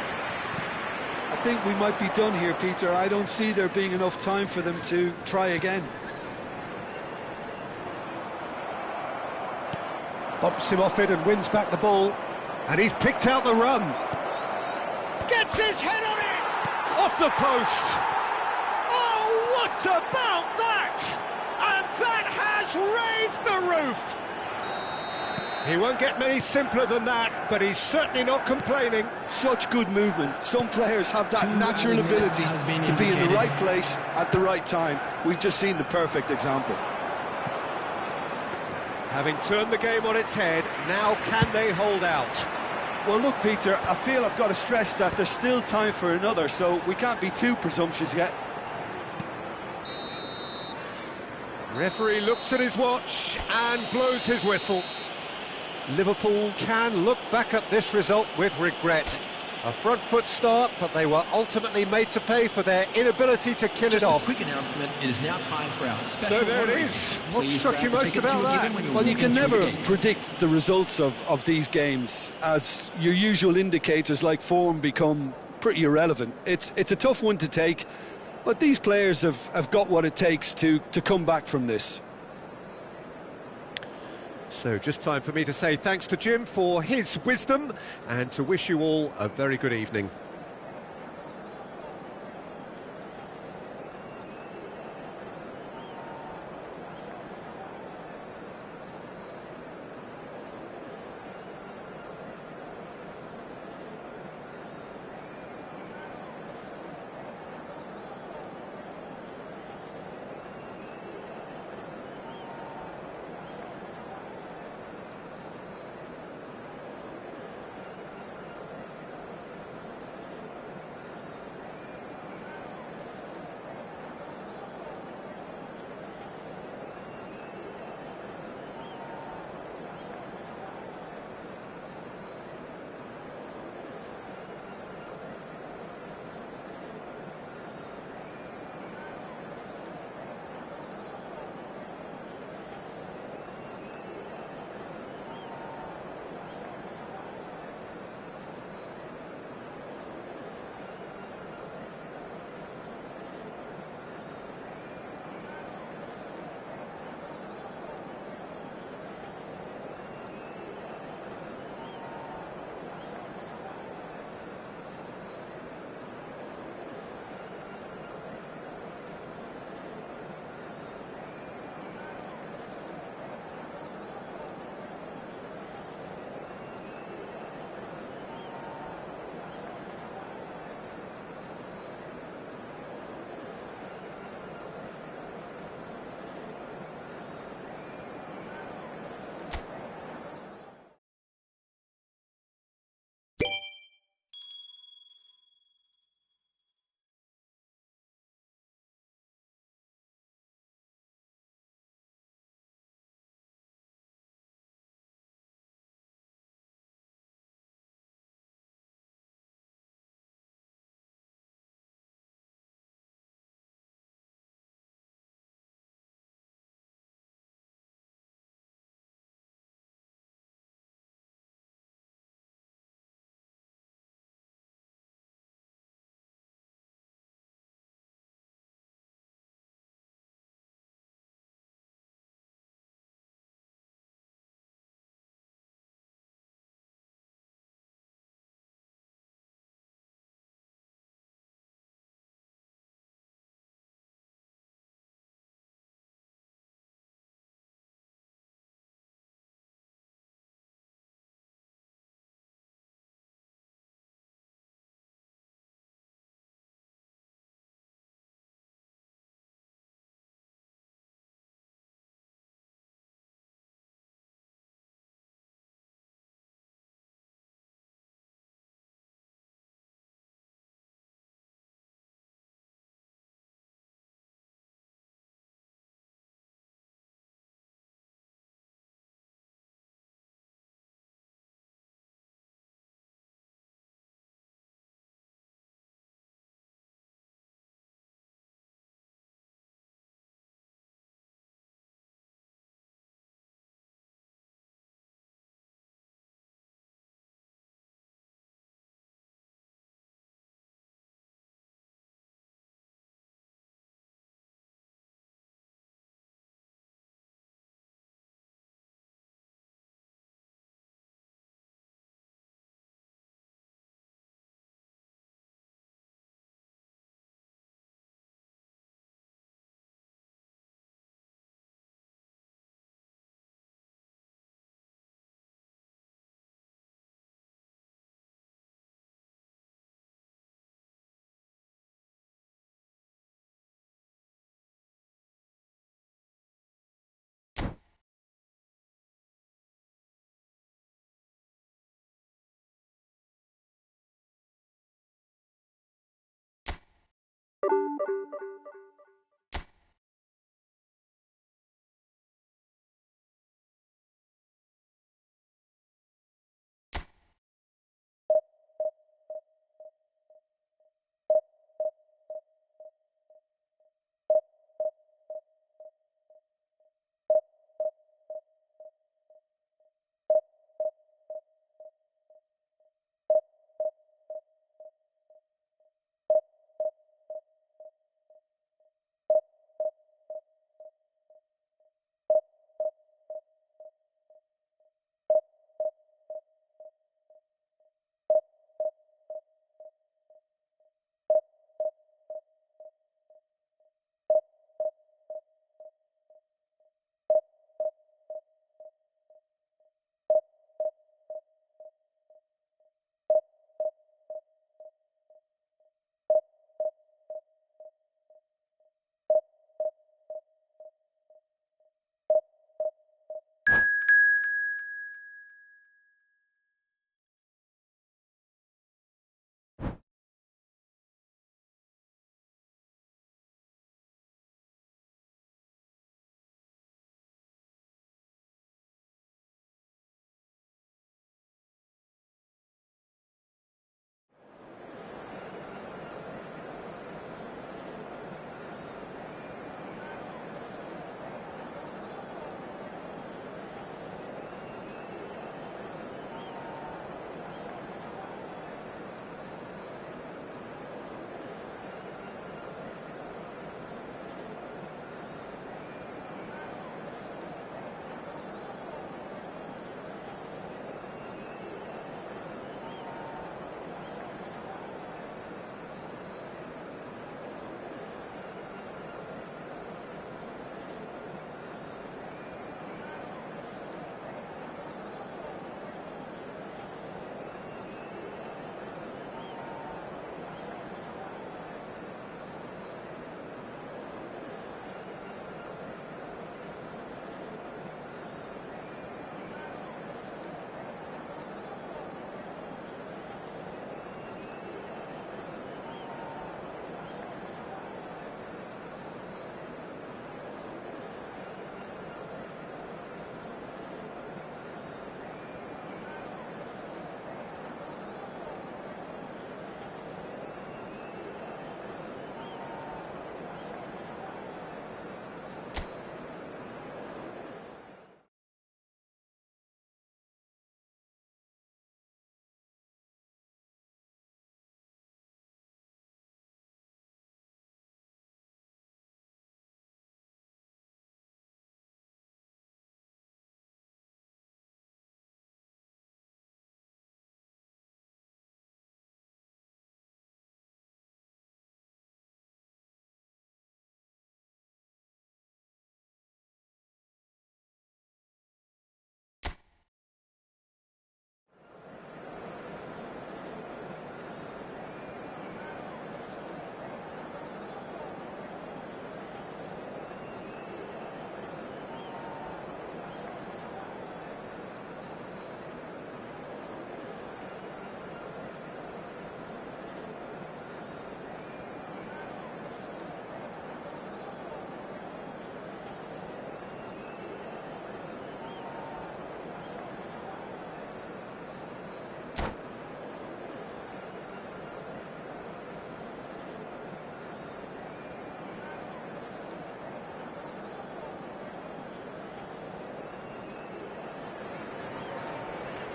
I think we might be done here, Peter. I don't see there being enough time for them to try again. Bumps him off it and wins back the ball. And he's picked out the run. Gets his head on it! Off the post! Oh, what about that? And that has raised the roof! He won't get many simpler than that, but he's certainly not complaining. Such good movement. Some players have that natural ability to be in the right place at the right time. We've just seen the perfect example. Having turned the game on its head, now can they hold out? Well, look, Peter, I feel I've got to stress that there's still time for another, so we can't be too presumptuous yet. Referee looks at his watch and blows his whistle. Liverpool can look back at this result with regret. A front foot start, but they were ultimately made to pay for their inability to kill it off. Quick announcement, it is now time for our special So there it is. What struck you most about that? Well, you can never predict the results of these games, as your usual indicators like form become pretty irrelevant. It's a tough one to take, but these players have got what it takes to come back from this. So just time for me to say thanks to Jim for his wisdom and to wish you all a very good evening.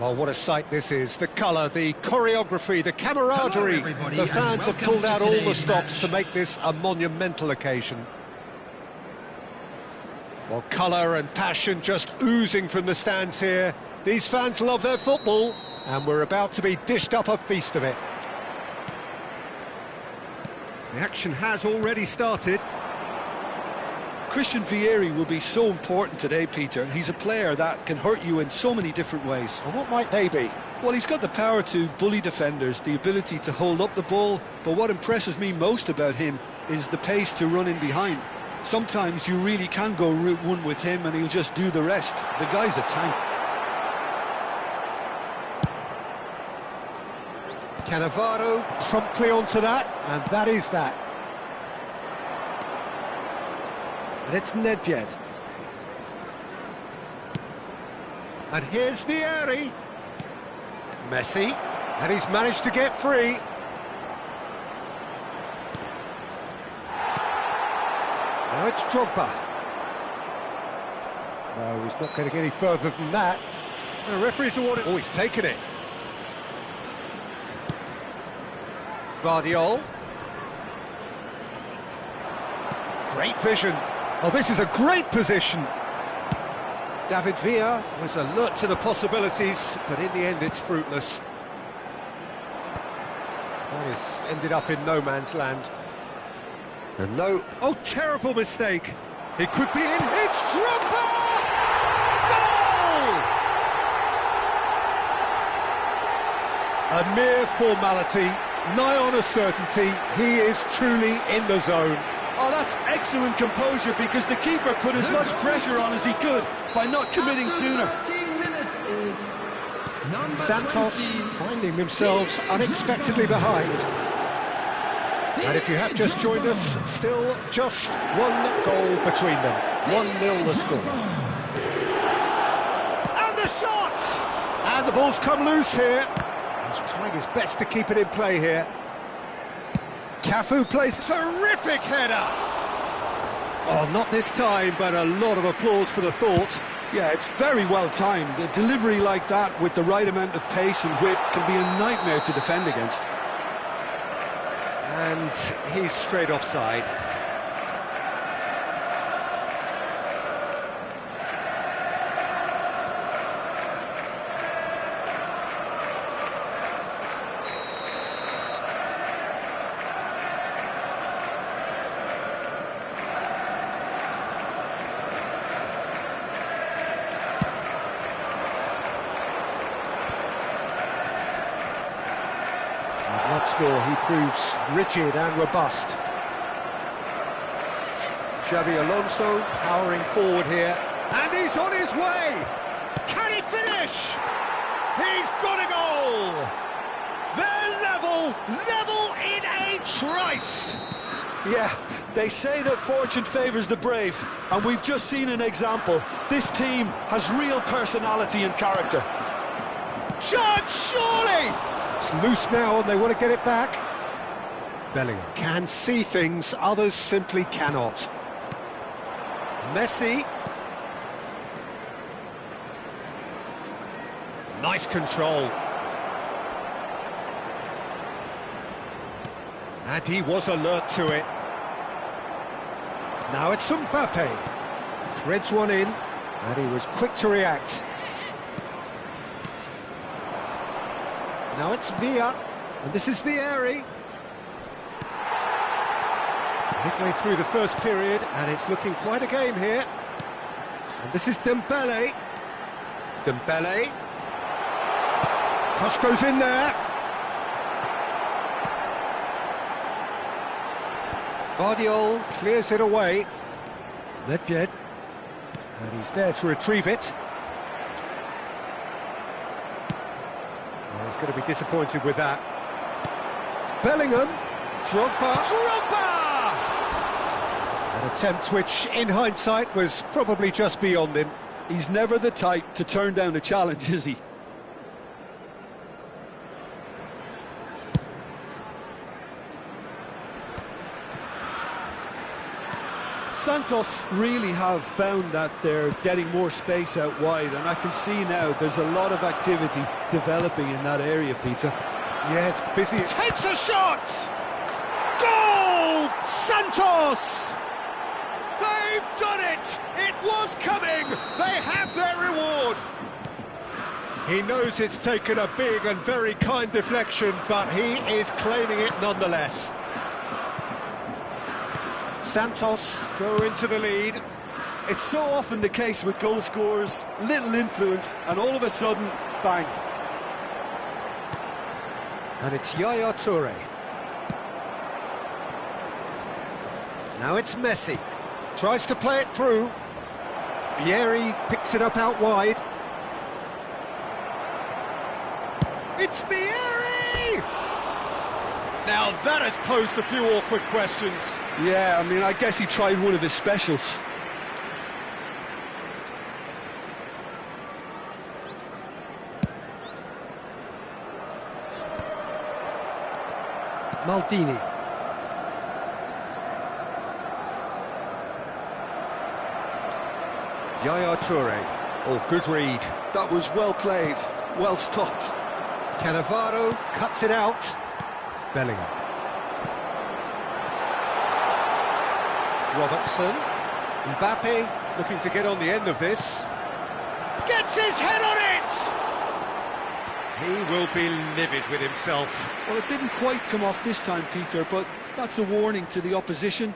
Well, what a sight this is. The colour, the choreography, the camaraderie. everybody, The and fans have welcome pulled to out all the today's stops match. to make this a monumental occasion. Well, colour and passion just oozing from the stands here. These fans love their football, and we're about to be dished up a feast of it. The action has already started. Christian Vieri will be so important today, Peter. He's a player that can hurt you in so many different ways. And what might they be? Well, he's got the power to bully defenders, the ability to hold up the ball, but what impresses me most about him is the pace to run in behind. Sometimes you really can go route one with him and he'll just do the rest. The guy's a tank. Cannavaro promptly onto that, and that is that. And it's Nedved. And here's Vieri. Messi, and he's managed to get free. Now it's Drogba. No, he's not going to get any further than that. The referee's awarded. Oh, he's taken it. Guardiol. Great vision. Oh, this is a great position. David Villa was alert to the possibilities, but in the end it's fruitless. That has ended up in no man's land. And no... Oh, terrible mistake. It could be in. It's Drogba! Goal! A mere formality, nigh on a certainty. He is truly in the zone. Oh, that's excellent composure because the keeper put as much pressure on as he could by not committing sooner. 13 minutes is number Santos 20. finding themselves unexpectedly behind. And if you have just joined us, still just one goal between them. 1-0 the score. And the shot! And the ball's come loose here. He's trying his best to keep it in play here. Cafu plays terrific header. Oh, not this time, but a lot of applause for the thought. Yeah, it's very well timed. A delivery like that with the right amount of pace and whip can be a nightmare to defend against. And he's straight offside. Once more, he proves rigid and robust. Xabi Alonso powering forward here, and he's on his way! Can he finish? He's got a goal! They're level in a trice! Yeah, they say that fortune favours the brave, and we've just seen an example. This team has real personality and character. Chance, surely! It's loose now and they want to get it back. Bellingham can see things others simply cannot. Messi. Nice control. And he was alert to it. Now it's Mbappe. Threads one in, and he was quick to react. Now it's Villa, and this is Vieri. Midway through the first period, and it's looking quite a game here. And this is Dembele. Dembele. Cross goes in there. Guardiol clears it away. Nedved. And he's there to retrieve it. He's going to be disappointed with that. Bellingham. Drogba. An attempt which, in hindsight, was probably just beyond him. He's never the type to turn down a challenge, is he? Santos really have found that they're getting more space out wide, and I can see now there's a lot of activity developing in that area, Peter. Yeah, it's busy. Takes a shot! Goal! Santos! They've done it! It was coming! They have their reward! He knows it's taken a big and very kind deflection, but he is claiming it nonetheless. Santos go into the lead. It's so often the case with goal scorers, little influence, and all of a sudden, bang. And it's Yaya Toure. Now it's Messi. Tries to play it through. Vieri picks it up out wide. It's Vieri! Now that has posed a few awkward questions. Yeah, I mean, I guess he tried one of his specials. Maldini. Yaya Toure. Oh, good read. That was well played, well stopped. Cannavaro cuts it out. Bellingham. Robertson. Mbappe looking to get on the end of this. Gets his head on it! He will be livid with himself. Well, it didn't quite come off this time, Peter, but that's a warning to the opposition.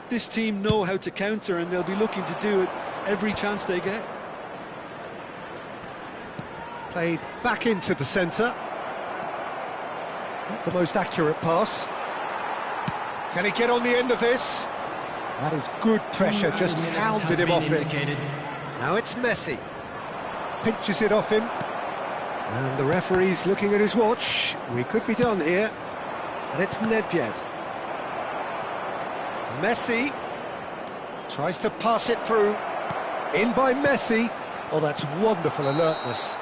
This team know how to counter, and they'll be looking to do it every chance they get. Played back into the centre. Not the most accurate pass. Can he get on the end of this? That is good pressure, just hounded him off it. Now it's Messi. Pinches it off him. And the referee's looking at his watch. We could be done here. And it's Nedved. Messi tries to pass it through. In by Messi. Oh, that's wonderful alertness.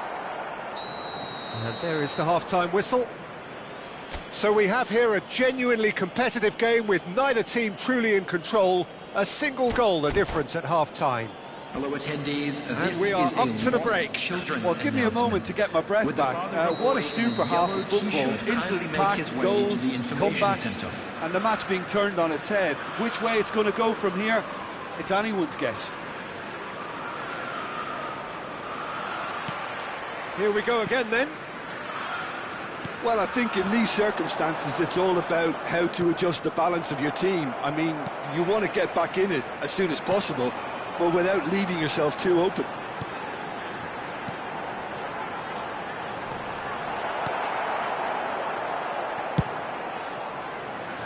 And there is the half-time whistle. So we have here a genuinely competitive game with neither team truly in control. A single goal the difference at half-time. Hello attendees, and we are up to the break. Well, give me a moment to get my breath back. What a super half of football. Instant packed, goals, comebacks, and the match being turned on its head. Which way it's going to go from here, it's anyone's guess. Here we go again then. Well, I think in these circumstances it's all about how to adjust the balance of your team. I mean, you want to get back in it as soon as possible, but without leaving yourself too open.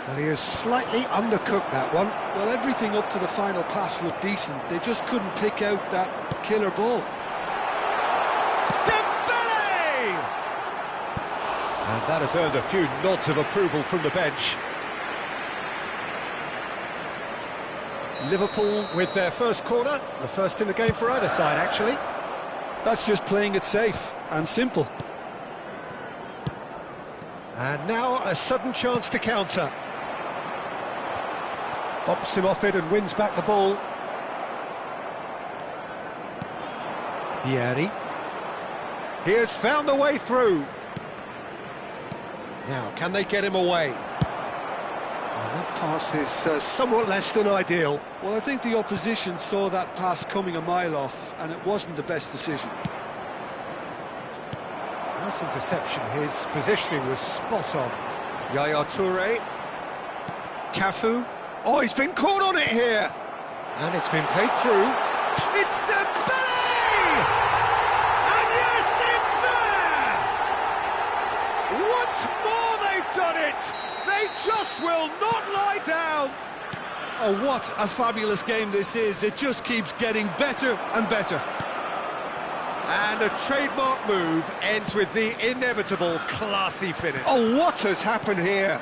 And he has slightly undercooked that one. Well, everything up to the final pass looked decent. They just couldn't pick out that killer ball. And that has earned a few nods of approval from the bench. Liverpool with their first corner, the first in the game for either side, actually. That's just playing it safe and simple. And now a sudden chance to counter. Bops him off it and wins back the ball. Vieri. He has found the way through. Now, can they get him away? Well, that pass is somewhat less than ideal. Well, I think the opposition saw that pass coming a mile off, and it wasn't the best decision. Nice interception. His positioning was spot on. Yaya Toure. Cafu. Oh, he's been caught on it here. And it's been played through. It's Dembele! And yes, it's there! Once more they've done it! They just will not lie down! Oh, what a fabulous game this is. It just keeps getting better and better. And a trademark move ends with the inevitable classy finish. Oh, what has happened here?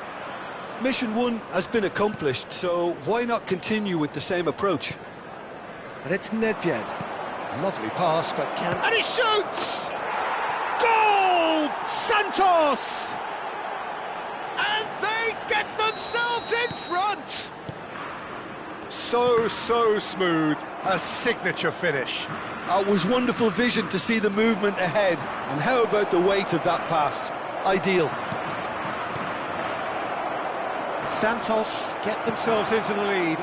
Mission 1 has been accomplished, so why not continue with the same approach? And it's Nedved. Lovely pass, but can... And he shoots! Goal! Santos! And they get themselves in front! So so smooth. A signature finish. It was wonderful vision to see the movement ahead. And how about the weight of that pass? Ideal. Santos get themselves into the lead.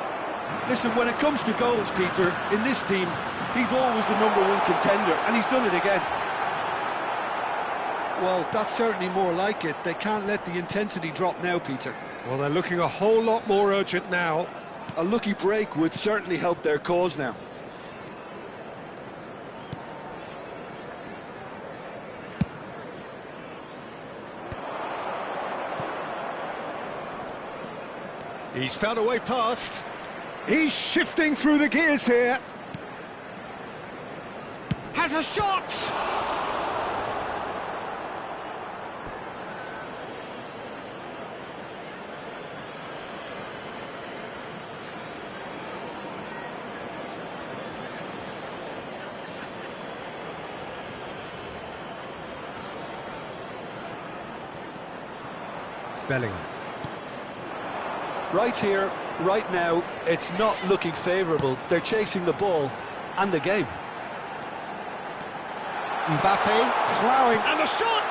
Listen, when it comes to goals, Peter, in this team, he's always the #1 contender, and he's done it again. Well, that's certainly more like it. They can't let the intensity drop now, Peter. Well, they're looking a whole lot more urgent now. A lucky break would certainly help their cause now. He's found a way past. He's shifting through the gears here. Has a shot! Bellingham. Right here, right now, it's not looking favourable. They're chasing the ball and the game. Mbappe ploughing, and the shot!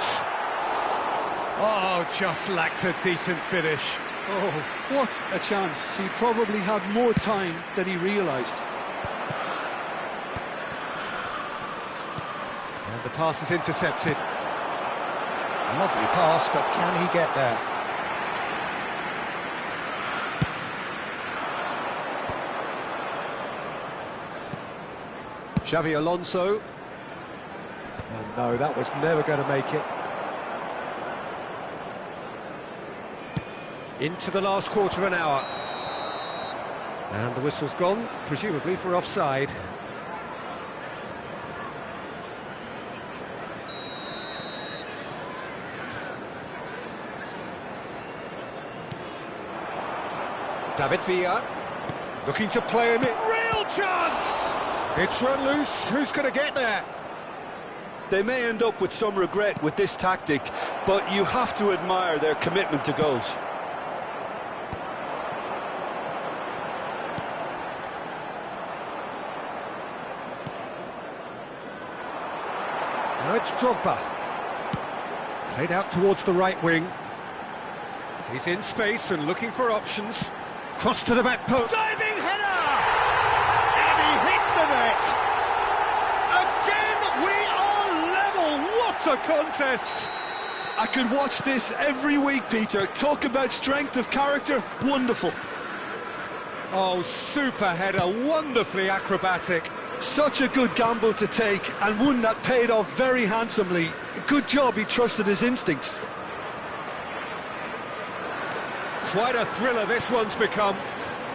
Oh, just lacked a decent finish. Oh, what a chance. He probably had more time than he realised. And the pass is intercepted. Lovely pass, but can he get there? Xavi Alonso. Oh no, that was never going to make it. Into the last quarter of an hour. And the whistle's gone, presumably for offside. David Villa, looking to play him in. Real chance! It's run loose, who's going to get there? They may end up with some regret with this tactic, but you have to admire their commitment to goals. Now it's Drogba. Played out towards the right wing. He's in space and looking for options. Cross to the back post. Diving header! And he hits the net! Again, we are level! What a contest! I could watch this every week, Peter. Talk about strength of character. Wonderful. Oh, super header, wonderfully acrobatic. Such a good gamble to take, and one that paid off very handsomely. Good job he trusted his instincts. Quite a thriller this one's become.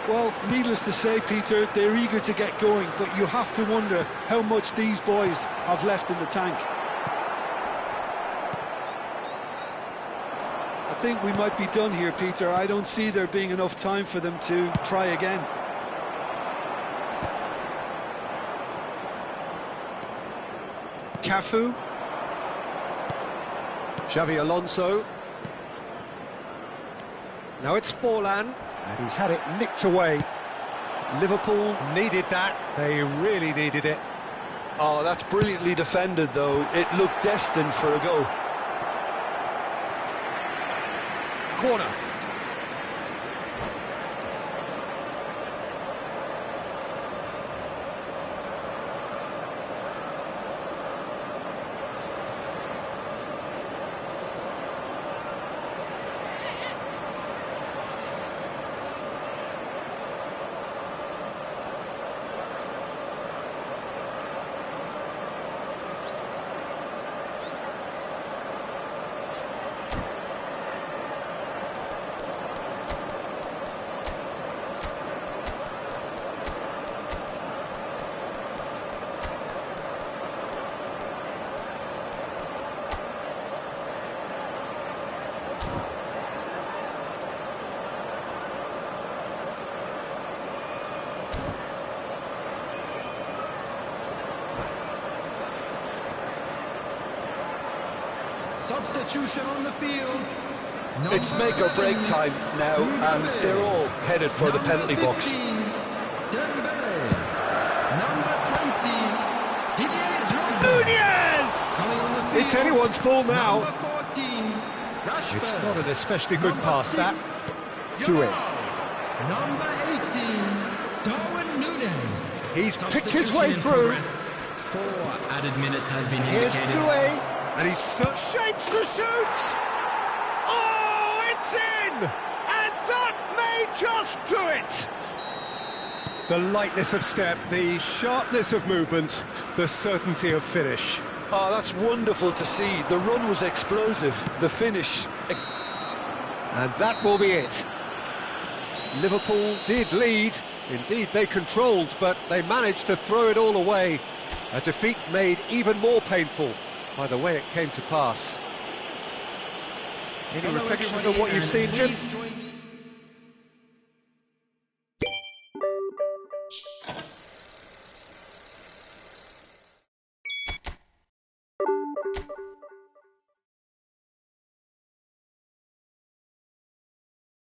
Well, needless to say, Peter, they're eager to get going, but you have to wonder how much these boys have left in the tank. I think we might be done here, Peter. I don't see there being enough time for them to try again. Cafu. Xavi Alonso. Now it's Forlan, and he's had it nicked away. Liverpool needed that, they really needed it. Oh, that's brilliantly defended, though. It looked destined for a goal. Corner. Substitution on the field. It's make or break time now, and they're all headed for the penalty box. Dembele. Number 20, Didier Drogba. Nunez! Coming on the field, It's anyone's ball now. Number 14, Rashford. It's not an especially good pass, that. Joao. Doué. Number 18, Darwin Nunez. He's picked his way through. 4 added minutes has been Here's indicated. Doué, and he's shapes to shoot! Oh, it's in! And that may just do it! The lightness of step, the sharpness of movement, the certainty of finish. Oh, that's wonderful to see. The run was explosive, the finish. And that will be it. Liverpool did lead, indeed they controlled, but they managed to throw it all away. A defeat made even more painful by the way it came to pass. Any reflections on what you've seen, Jim?